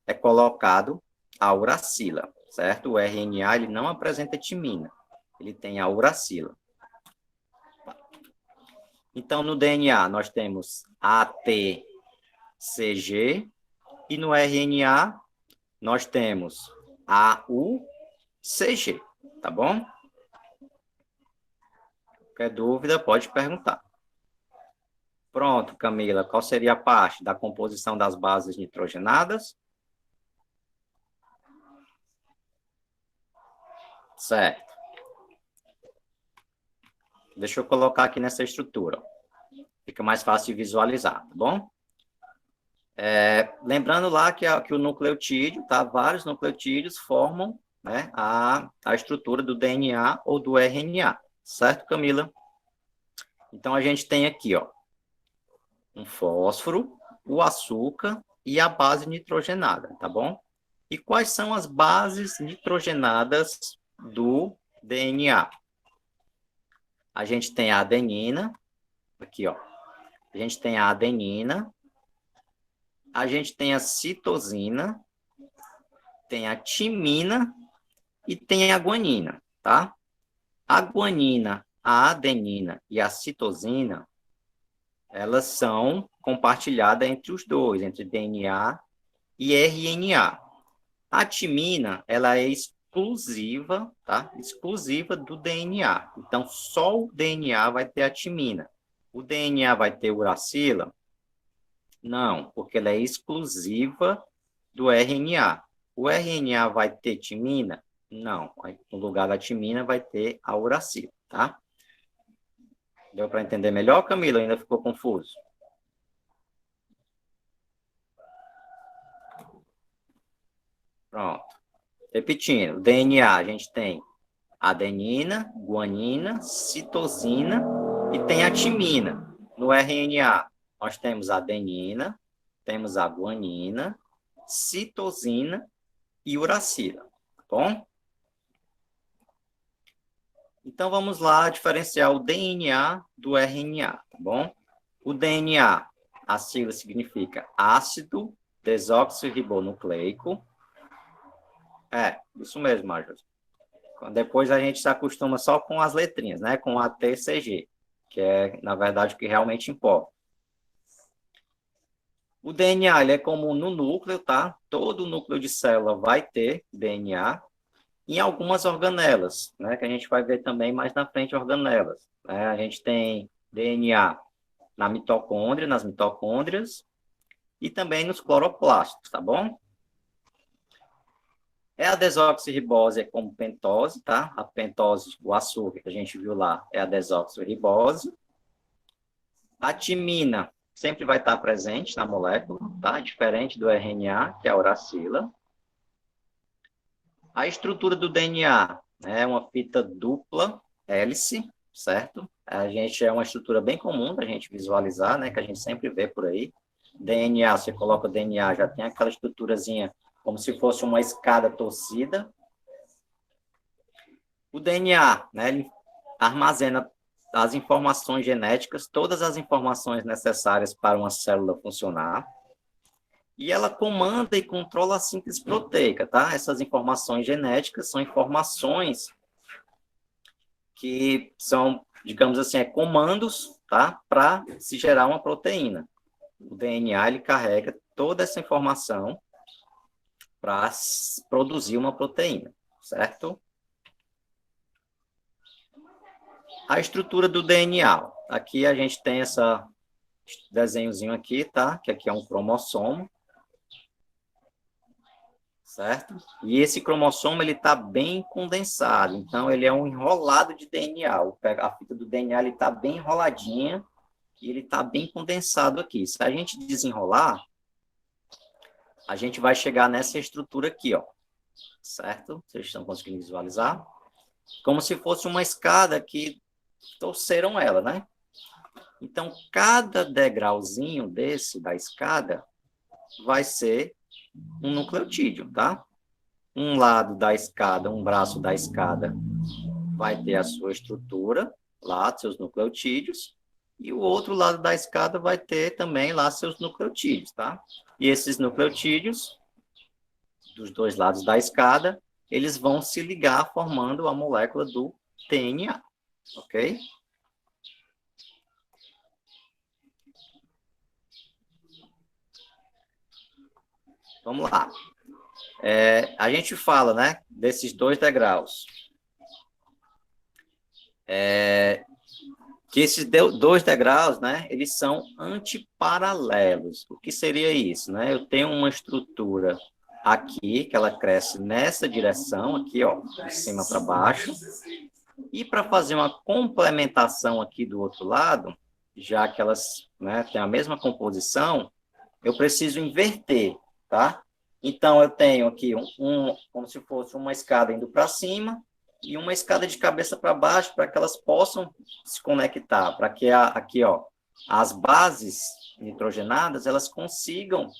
Speaker 3: é colocado a uracila, certo? O RNA, ele não apresenta timina, ele tem a uracila. Então, no DNA, nós temos ATCG, e no RNA, nós temos AUCG, tá bom? Qualquer dúvida, pode perguntar. Pronto, Camila, qual seria a parte da composição das bases nitrogenadas? Certo. Deixa eu colocar aqui nessa estrutura. Fica mais fácil de visualizar, tá bom? Lembrando lá que o nucleotídeo, tá? Vários nucleotídeos formam, né, a estrutura do DNA ou do RNA. Certo, Camila? Então, a gente tem aqui, ó, um fósforo, o açúcar e a base nitrogenada, tá bom? E quais são as bases nitrogenadas do DNA? A gente tem a adenina, aqui, ó. A gente tem a adenina, a gente tem a citosina, tem a timina e tem a guanina, tá? A guanina, a adenina e a citosina, elas são compartilhadas entre os dois, entre DNA e RNA. A timina, ela é exclusiva, tá? Exclusiva do DNA. Então, só o DNA vai ter a timina. O DNA vai ter uracila? Não, porque ela é exclusiva do RNA. O RNA vai ter timina? Não. No lugar da timina vai ter a uracila, tá? Deu para entender melhor, Camila? Ainda ficou confuso? Pronto. Repetindo, DNA, a gente tem adenina, guanina, citosina e tem a timina. No RNA, nós temos a adenina, temos a guanina, citosina e uracila, tá bom? Então, vamos lá diferenciar o DNA do RNA, tá bom? O DNA, a sigla significa ácido desoxirribonucleico. Isso mesmo, Marjorie. Depois a gente se acostuma só com as letrinhas, né? Com a TCG, que é, na verdade, o que realmente importa. O DNA, ele é comum no núcleo, tá? Todo núcleo de célula vai ter DNA. Em algumas organelas, né? Que a gente vai ver também mais na frente organelas, né? A gente tem DNA na mitocôndria, nas mitocôndrias e também nos cloroplastos, tá bom? A desoxirribose é como pentose, tá? A pentose, o açúcar que a gente viu lá, é a desoxirribose. A timina sempre vai estar presente na molécula, tá? Diferente do RNA, que é a uracila. A estrutura do DNA é uma fita dupla hélice, certo? É uma estrutura bem comum da gente visualizar, né? Que a gente sempre vê por aí. DNA, você coloca o DNA, já tem aquela estruturazinha como se fosse uma escada torcida. O DNA, né, ele armazena as informações genéticas, todas as informações necessárias para uma célula funcionar, e ela comanda e controla a síntese proteica, tá? Essas informações genéticas são informações que são, digamos assim, comandos, tá? Para se gerar uma proteína. O DNA, ele carrega toda essa informação para produzir uma proteína, certo? A estrutura do DNA. Aqui a gente tem esse desenhozinho aqui, tá? Que aqui é um cromossomo, certo? E esse cromossomo, ele está bem condensado, então ele é um enrolado de DNA. A fita do DNA, ele está bem enroladinha e ele está bem condensado aqui. Se a gente desenrolar, a gente vai chegar nessa estrutura aqui, ó, certo? Vocês estão conseguindo visualizar? Como se fosse uma escada que torceram ela, né? Então, cada degrauzinho da escada vai ser um nucleotídeo, tá? um lado da escada, um braço da escada vai ter a sua estrutura, lá, seus nucleotídeos, e o outro lado da escada vai ter também lá seus nucleotídeos, tá? E esses nucleotídeos, dos dois lados da escada, eles vão se ligar formando a molécula do DNA, ok? Vamos lá. A gente fala, né, desses 2 degraus. Que esses 2 degraus, né, eles são antiparalelos. O que seria isso, né? Eu tenho uma estrutura aqui, que ela cresce nessa direção, aqui, ó, de cima para baixo. E para fazer uma complementação aqui do outro lado, já que elas, né, têm a mesma composição, eu preciso inverter, tá? Então, eu tenho aqui como se fosse uma escada indo para cima e uma escada de cabeça para baixo, para que elas possam se conectar, para que aqui, ó, as bases nitrogenadas, elas consigam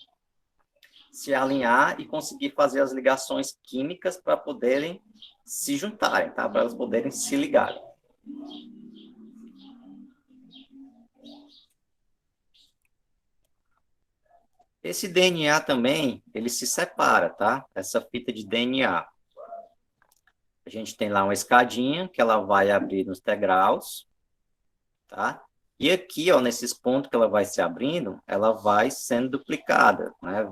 Speaker 3: se alinhar e conseguir fazer as ligações químicas para poderem se juntarem, tá? Para elas poderem se ligarem. Esse DNA também, ele se separa, tá? Essa fita de DNA. A gente tem lá uma escadinha que ela vai abrir nos degraus, tá? E aqui, ó, nesses pontos que ela vai se abrindo, ela vai sendo duplicada, né?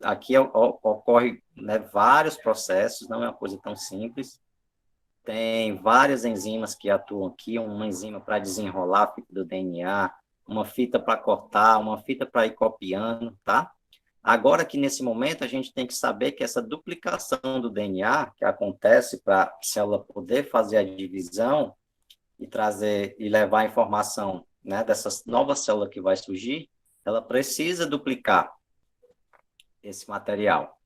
Speaker 3: Aqui ocorre, né, vários processos, não é uma coisa tão simples. Tem várias enzimas que atuam aqui, uma enzima para desenrolar a fita do DNA, uma fita para cortar, uma fita para ir copiando, tá? Agora que nesse momento a gente tem que saber que essa duplicação do DNA que acontece para a célula poder fazer a divisão e trazer e levar a informação, né, dessa nova célula que vai surgir, ela precisa duplicar esse material.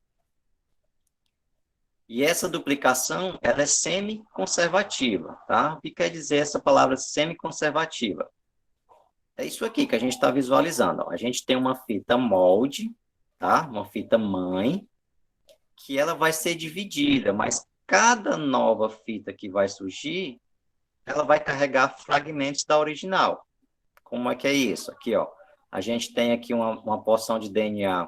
Speaker 3: E essa duplicação, ela é semi-conservativa, tá? O que quer dizer essa palavra semi-conservativa? É isso aqui que a gente está visualizando, ó. A gente tem uma fita molde, tá? Uma fita mãe, que ela vai ser dividida, mas cada nova fita que vai surgir, ela vai carregar fragmentos da original. Como é que é isso? Aqui, ó. A gente tem aqui uma porção de DNA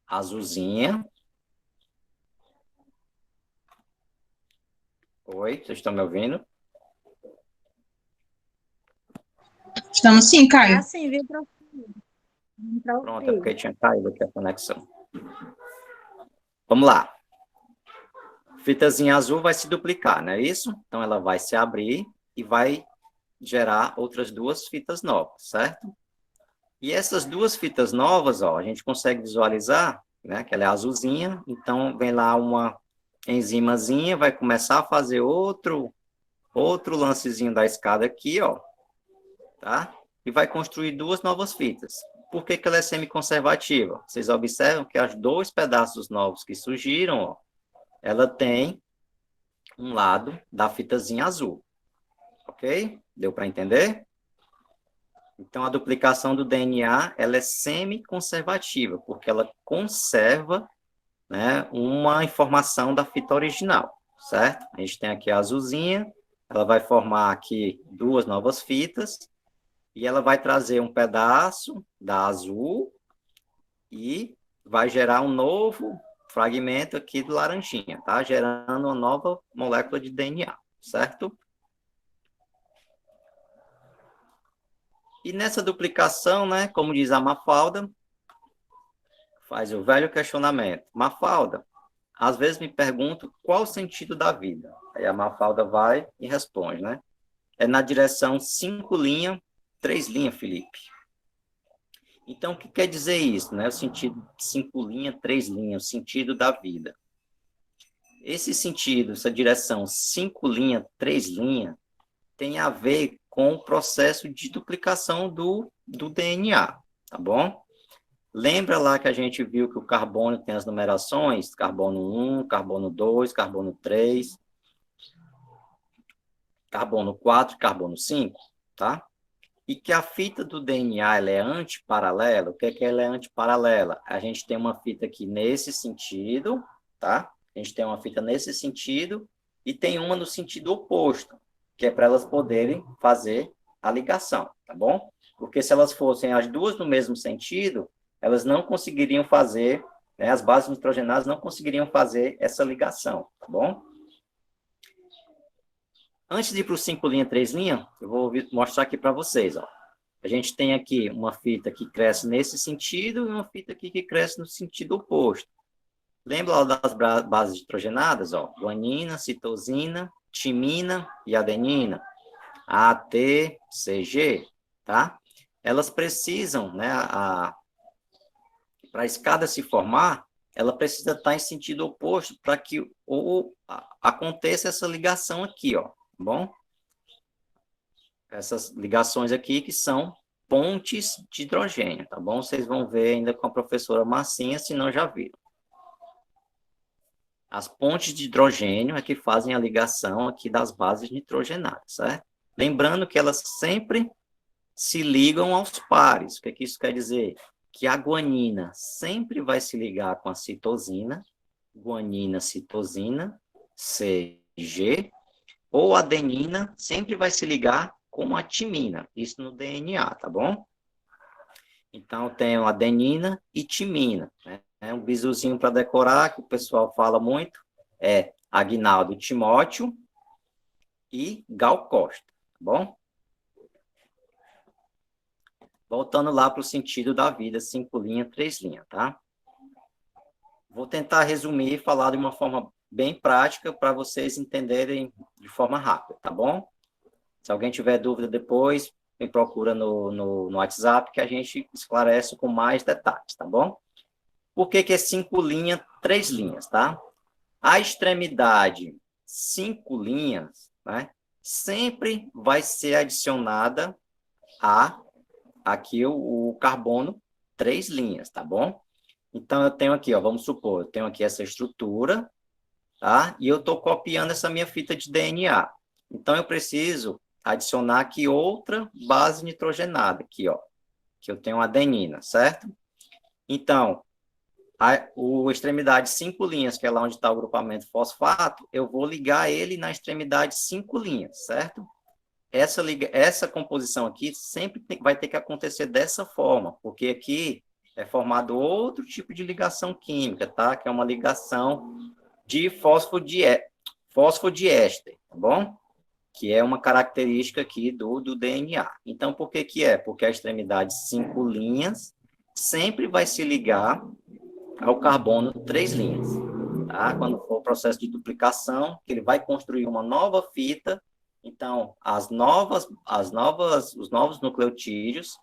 Speaker 3: azulzinha. Oi, vocês estão me ouvindo?
Speaker 5: Estamos sim, Caio.
Speaker 1: Assim, viu, professor?
Speaker 3: Pronto, é porque tinha caído aqui a conexão. Vamos lá. Fitazinha azul vai se duplicar, não é isso? Então, ela vai se abrir e vai gerar outras 2 fitas novas, certo? E essas 2 fitas novas, ó, a gente consegue visualizar, né, que ela é azulzinha, então vem lá uma enzimazinha, vai começar a fazer outro lancezinho da escada aqui, ó, tá? E vai construir 2 novas fitas. Por que ela é semi-conservativa? Vocês observam que os 2 pedaços novos que surgiram, ó, ela tem um lado da fitazinha azul. Ok? Deu para entender? Então, a duplicação do DNA, ela é semi-conservativa, porque ela conserva, né, uma informação da fita original, certo? A gente tem aqui a azulzinha, ela vai formar aqui 2 novas fitas, e ela vai trazer um pedaço da azul e vai gerar um novo fragmento aqui do laranjinha, tá? Gerando uma nova molécula de DNA, certo? E nessa duplicação, né, como diz a Mafalda, faz o velho questionamento. Mafalda, às vezes me pergunto qual o sentido da vida. Aí a Mafalda vai e responde, né? É na direção 5 linhas, 3 linhas, Felipe. Então, o que quer dizer isso, né? O sentido 5 linhas, 3 linhas, o sentido da vida. Esse sentido, essa direção 5 linhas, 3 linhas, tem a ver com o processo de duplicação do DNA, tá bom? Lembra lá que a gente viu que o carbono tem as numerações? Carbono 1, carbono 2, carbono 3, carbono 4, carbono 5, tá? E que a fita do DNA ela é antiparalela. O que é que ela é antiparalela? A gente tem uma fita aqui nesse sentido tá? A gente tem uma fita nesse sentido e tem uma no sentido oposto, que é para elas poderem fazer a ligação, tá bom? Porque se elas fossem as duas no mesmo sentido, elas não conseguiriam fazer, né, as bases nitrogenadas não conseguiriam fazer essa ligação, tá bom? Antes de ir para o 5 linha, 3 linha, eu vou mostrar aqui para vocês, ó. A gente tem aqui uma fita que cresce nesse sentido e uma fita aqui que cresce no sentido oposto. Lembra lá das bases nitrogenadas, ó? Guanina, citosina, timina e adenina. A, T, C, G, tá? Elas precisam, né, para a escada se formar, ela precisa estar em sentido oposto para que aconteça essa ligação aqui, ó, tá bom? Essas ligações aqui que são pontes de hidrogênio, tá bom? Vocês vão ver ainda com a professora Marcinha, se não já viram. As pontes de hidrogênio é que fazem a ligação aqui das bases nitrogenadas, certo? Lembrando que elas sempre se ligam aos pares. O que isso quer dizer? Que a guanina sempre vai se ligar com a citosina, guanina, citosina, CG, ou a adenina sempre vai se ligar com a timina, isso no DNA, tá bom? Então, eu tenho adenina e timina, né? É um bizuzinho para decorar, que o pessoal fala muito, é Aguinaldo Timóteo e Gal Costa, tá bom? Voltando lá para o sentido da vida, 5 linha, 3 linha, tá? Vou tentar resumir e falar de uma forma bem prática para vocês entenderem de forma rápida, tá bom? Se alguém tiver dúvida depois, me procura no WhatsApp que a gente esclarece com mais detalhes, tá bom? Por que é 5 linhas, 3 linhas, tá? A extremidade 5 linhas, né, sempre vai ser adicionada a aqui o carbono 3 linhas, tá bom? Então, eu tenho aqui, ó, vamos supor, eu tenho aqui essa estrutura, tá? E eu estou copiando essa minha fita de DNA. Então, eu preciso adicionar aqui outra base nitrogenada, aqui, ó, que eu tenho adenina, certo? Então, o extremidade 5 linhas, que é lá onde está o grupamento fosfato, eu vou ligar ele na extremidade 5 linhas, certo? Essa composição aqui sempre vai ter que acontecer dessa forma, porque aqui é formado outro tipo de ligação química, tá? Que é uma ligação de fosfodiéster, tá bom? Que é uma característica aqui do DNA. Então, por que que é? Porque a extremidade 5 linhas sempre vai se ligar ao carbono 3 linhas, tá? Quando for o processo de duplicação, que ele vai construir uma nova fita, então, os novos nucleotídeos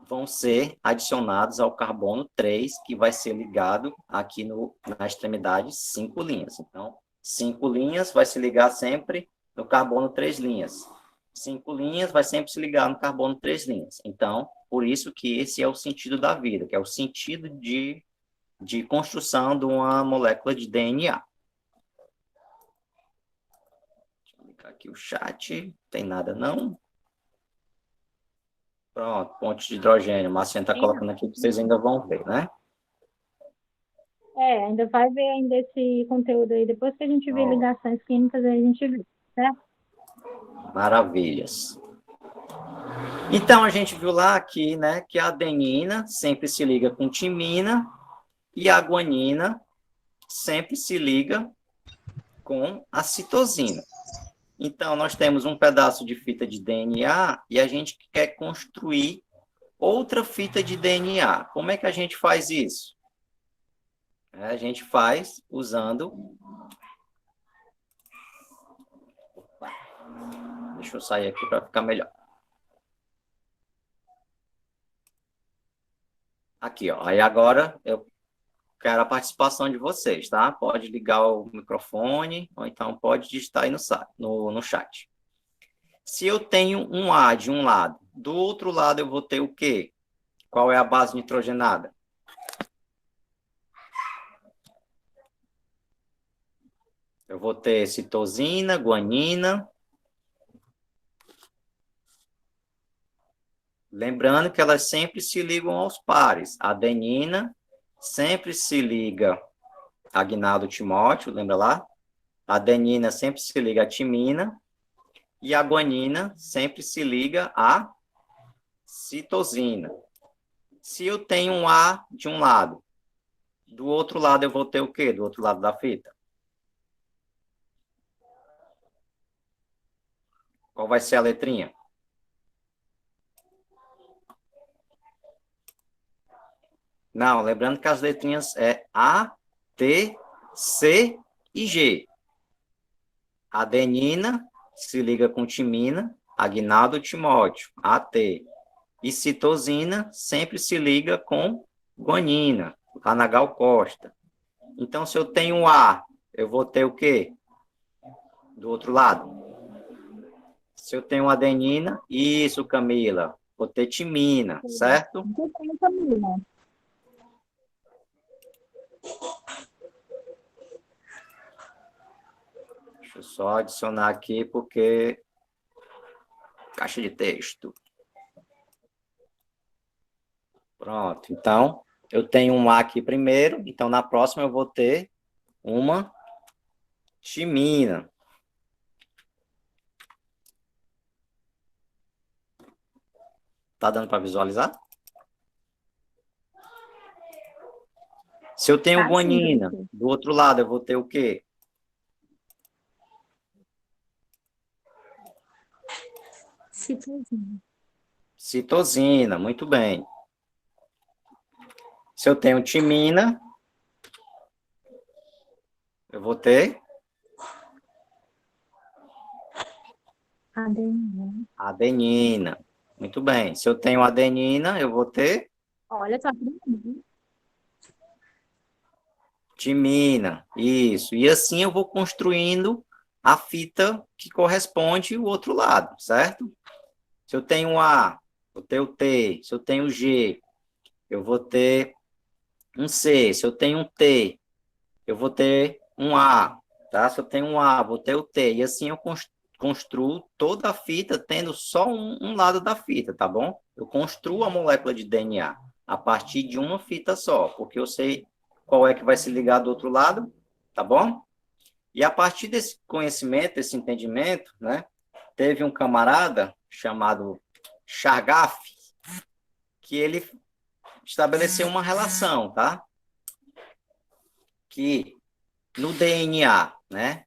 Speaker 3: vão ser adicionados ao carbono 3, que vai ser ligado aqui na extremidade 5 linhas. Então, 5 linhas vai se ligar sempre no carbono 3 linhas. 5 linhas vai sempre se ligar no carbono 3 linhas. Então, por isso que esse é o sentido da vida, que é o sentido de construção de uma molécula de DNA. Deixa eu ligar aqui o chat. Tem nada, não? Pronto, ponte de hidrogênio. Marcinha está colocando aqui que vocês ainda vão ver, né?
Speaker 1: Ainda vai ver ainda esse conteúdo aí. Depois que a gente vê ligações químicas, aí a gente vê, certo?
Speaker 3: Maravilhas. Então, a gente viu lá aqui, né, que a adenina sempre se liga com timina e a guanina sempre se liga com a citosina. Então, nós temos um pedaço de fita de DNA e a gente quer construir outra fita de DNA. Como é que a gente faz isso? A gente faz usando... Opa. Deixa eu sair aqui para ficar melhor. Aqui, ó. Aí agora eu quero a participação de vocês, tá? Pode ligar o microfone, ou então pode digitar aí no chat. Se eu tenho um A de um lado, do outro lado eu vou ter o quê? Qual é a base nitrogenada? Eu vou ter citosina, guanina. Lembrando que elas sempre se ligam aos pares. A adenina sempre se liga Agnaldo Timóteo, lembra lá? A adenina sempre se liga à timina e a guanina sempre se liga à citosina. Se eu tenho um A de um lado, do outro lado eu vou ter o quê? Do outro lado da fita? Qual vai ser a letrinha? Não, lembrando que as letrinhas é A, T, C e G. Adenina se liga com timina, Agnaldo Timóteo, AT. E citosina sempre se liga com guanina, lá na Gal Costa. Então, se eu tenho A, eu vou ter o quê? Do outro lado. Se eu tenho adenina, isso, Camila, vou ter timina, certo?
Speaker 1: Muito bem, Camila.
Speaker 3: Deixa eu só adicionar aqui, porque... Caixa de texto. Pronto, então, eu tenho um A aqui primeiro, então na próxima eu vou ter uma timina. Tá dando para visualizar? Se eu tenho
Speaker 1: Tá, sim,
Speaker 3: guanina,
Speaker 1: professor.
Speaker 3: do outro lado eu vou ter o quê?
Speaker 1: Citosina.
Speaker 3: Citosina, muito bem. Se eu tenho timina, eu vou ter
Speaker 1: Adenina.
Speaker 3: adenina. Muito bem. Se eu tenho adenina, eu vou ter
Speaker 1: Olha, tá aprendendo.
Speaker 3: timina. Isso. E assim eu vou construindo a fita que corresponde ao outro lado, certo? Se eu tenho A, eu tenho T. Se eu tenho G, eu vou ter um C. Se eu tenho um T, eu vou ter um A. Tá? Se eu tenho um A, vou ter o T. E assim eu construo toda a fita tendo só um lado da fita, tá bom? Eu construo a molécula de DNA a partir de uma fita só, porque eu sei qual é que vai se ligar do outro lado, tá bom? E a partir desse conhecimento, desse entendimento, né, teve um camarada chamado Chargaff, que ele estabeleceu uma relação, tá? Que no DNA, né,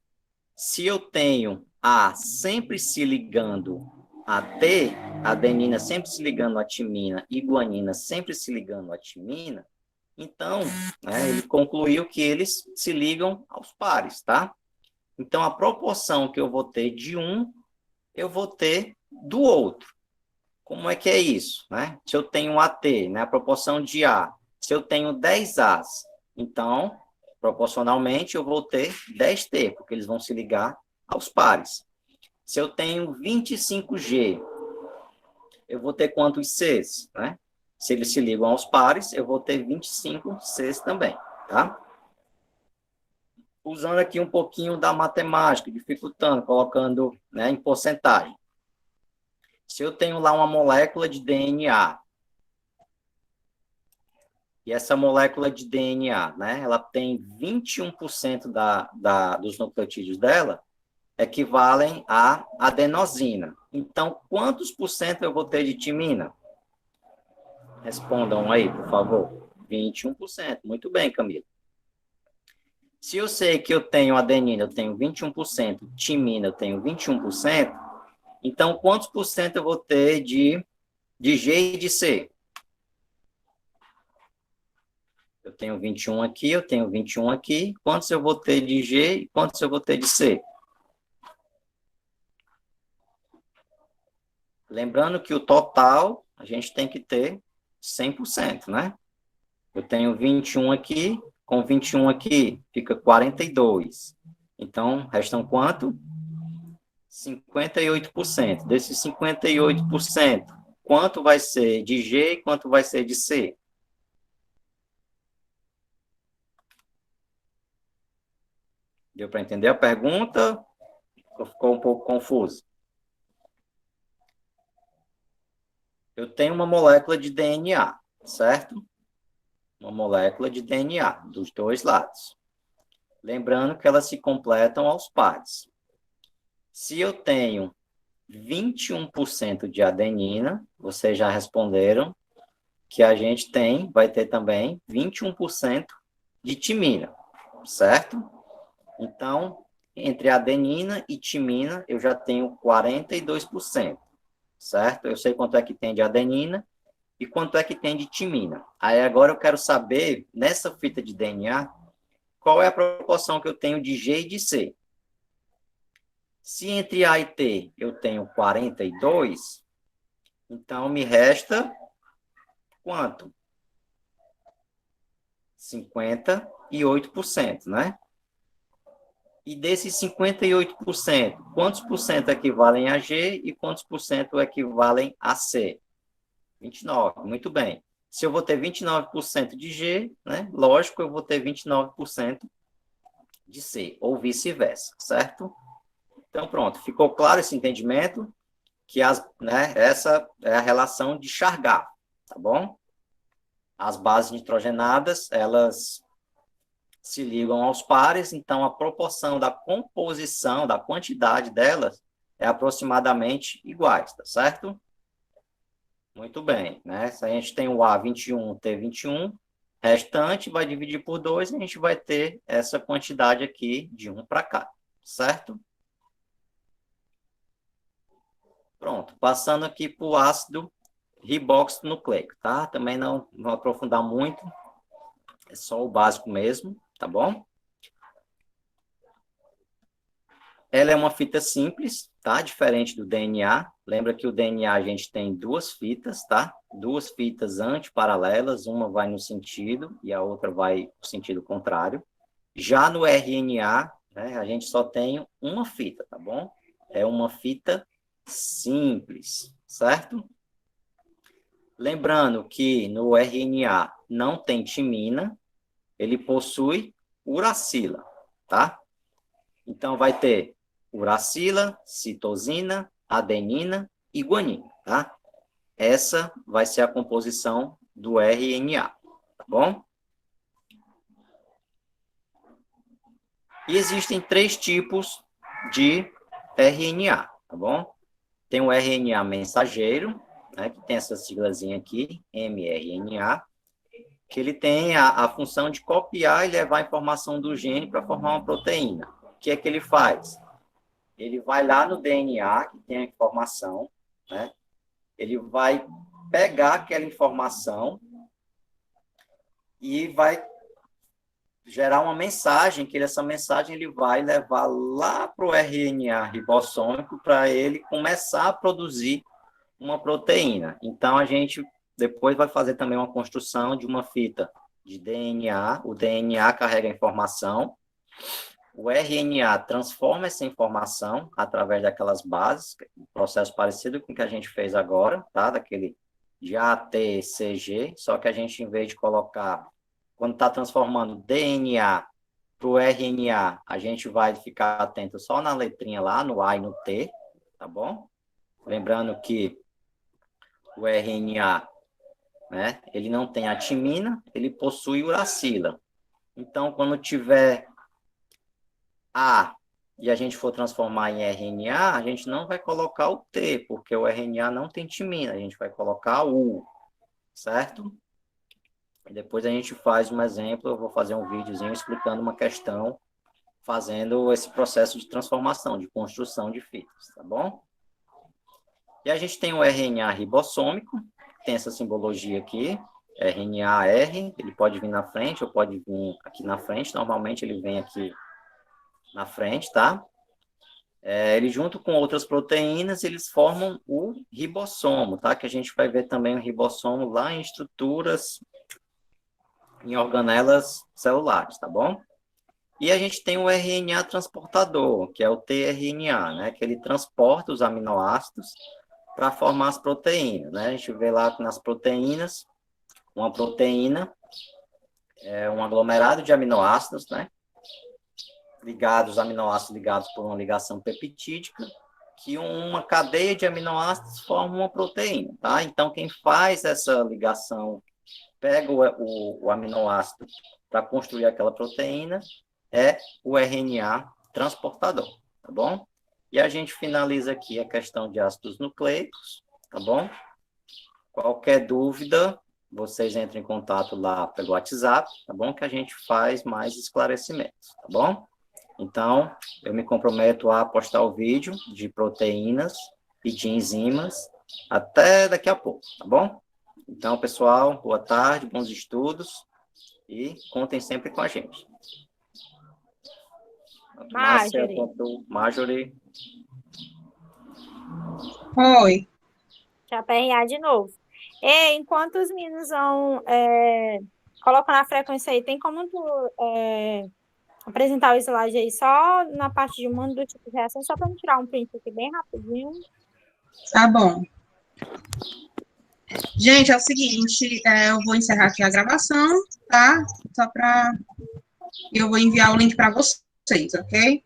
Speaker 3: se eu tenho A sempre se ligando a T, adenina sempre se ligando à timina e guanina sempre se ligando à timina, então, né, ele concluiu que eles se ligam aos pares, tá? Então, a proporção que eu vou ter de um, eu vou ter do outro. Como é que é isso, né? Se eu tenho um AT, né, a proporção de A, se eu tenho 10 As, então, proporcionalmente, eu vou ter 10T, porque eles vão se ligar aos pares. Se eu tenho 25G, eu vou ter quantos Cs, né? Se eles se ligam aos pares, eu vou ter 25 Cs também, tá? Usando aqui um pouquinho da matemática, dificultando, colocando, né, em porcentagem. Se eu tenho lá uma molécula de DNA, e essa molécula de DNA, né, ela tem 21% dos nucleotídeos dela, equivalem à adenosina. Então, quantos por cento eu vou ter de timina? Respondam aí, por favor. 21%. Muito bem, Camila. Se eu sei que eu tenho adenina, eu tenho 21%, timina, eu tenho 21%, então quantos por cento eu vou ter de G e de C? Eu tenho 21 aqui, eu tenho 21 aqui. Quantos eu vou ter de G e quantos eu vou ter de C? Lembrando que o total a gente tem que ter 100%, né? Eu tenho 21 aqui, com 21 aqui fica 42. Então, restam quanto? 58%. Desses 58%, quanto vai ser de G e quanto vai ser de C? Deu para entender a pergunta? Ou ficou um pouco confuso? Eu tenho uma molécula de DNA, certo? Uma molécula de DNA, dos dois lados. Lembrando que elas se completam aos pares. Se eu tenho 21% de adenina, vocês já responderam que a gente vai ter também 21% de timina, certo? Então, entre adenina e timina, eu já tenho 42%, certo? Eu sei quanto é que tem de adenina e quanto é que tem de timina. Aí agora eu quero saber, nessa fita de DNA, qual é a proporção que eu tenho de G e de C. Se entre A e T eu tenho 42, então me resta quanto? 58%, né? E desses 58%, quantos por cento equivalem a G e quantos por cento equivalem a C? 29, muito bem. Se eu vou ter 29% de G, né? Lógico, eu vou ter 29% de C, ou vice-versa, certo? Então, pronto, ficou claro esse entendimento? Que essa é a relação de Chargaff, tá bom? As bases nitrogenadas, elas se ligam aos pares, então a proporção da composição, da quantidade delas, é aproximadamente iguais, tá certo? Muito bem, né? Se a gente tem o A21, T21, restante vai dividir por 2 e a gente vai ter essa quantidade aqui de 1 para cá, certo? Pronto, passando aqui para o ácido riboxnucleico, tá? Também não vou aprofundar muito, é só o básico mesmo, tá bom? Ela é uma fita simples, tá? Diferente do DNA. Lembra que o DNA a gente tem duas fitas, tá? Duas fitas antiparalelas, uma vai no sentido e a outra vai no sentido contrário. Já no RNA, né, a gente só tem uma fita, tá bom? É uma fita simples, certo? Lembrando que no RNA não tem timina, ele possui uracila, tá? Então, vai ter uracila, citosina, adenina e guanina, tá? Essa vai ser a composição do RNA, tá bom? E existem 3 tipos de RNA, tá bom? Tem o RNA mensageiro, né, que tem essa siglazinha aqui, mRNA, que ele tem a função de copiar e levar a informação do gene para formar uma proteína. O que é que ele faz? Ele vai lá no DNA, que tem a informação, né? Ele vai pegar aquela informação e vai gerar uma mensagem, que essa mensagem ele vai levar lá para o RNA ribossômico para ele começar a produzir uma proteína. Então, a gente depois vai fazer também uma construção de uma fita de DNA. O DNA carrega a informação, o RNA transforma essa informação através daquelas bases, um processo parecido com o que a gente fez agora, tá? Daquele de ATCG, só que a gente, em vez de colocar, quando está transformando DNA para o RNA, a gente vai ficar atento só na letrinha lá, no A e no T, tá bom? Lembrando que o RNA, né, ele não tem a timina, ele possui uracila. Então, quando tiver A e a gente for transformar em RNA, a gente não vai colocar o T, porque o RNA não tem timina, a gente vai colocar o U, certo? E depois a gente faz um exemplo, eu vou fazer um videozinho explicando uma questão, fazendo esse processo de transformação, de construção de fitas, tá bom? E a gente tem o RNA ribossômico, tem essa simbologia aqui, RNA-R, ele pode vir na frente ou pode vir aqui na frente, normalmente ele vem aqui na frente, tá? Ele junto com outras proteínas, eles formam o ribossomo, tá? Que a gente vai ver também o ribossomo lá em estruturas, em organelas celulares, tá bom? E a gente tem o RNA transportador, que é o tRNA, né? Que ele transporta os aminoácidos para formar as proteínas, né? A gente vê lá nas proteínas, uma proteína é um aglomerado de aminoácidos, né? Aminoácidos ligados por uma ligação peptídica, que uma cadeia de aminoácidos forma uma proteína, tá? Então, quem faz essa ligação, pega o aminoácido para construir aquela proteína, é o RNA transportador, tá bom? E a gente finaliza aqui a questão de ácidos nucleicos, tá bom? Qualquer dúvida, vocês entrem em contato lá pelo WhatsApp, tá bom? Que a gente faz mais esclarecimentos, tá bom? Então, eu me comprometo a postar o vídeo de proteínas e de enzimas até daqui a pouco, tá bom? Então, pessoal, boa tarde, bons estudos e contem sempre com a gente. Márcia, Marjorie.
Speaker 5: Oi.
Speaker 1: Já PRA de novo. E enquanto os meninos vão colocando a frequência aí, tem como tu apresentar o slide aí só na parte de humano do tipo de reação, só para me tirar um print aqui bem rapidinho.
Speaker 5: Tá bom. Gente, é o seguinte, eu vou encerrar aqui a gravação, tá? Eu vou enviar o link para vocês, ok?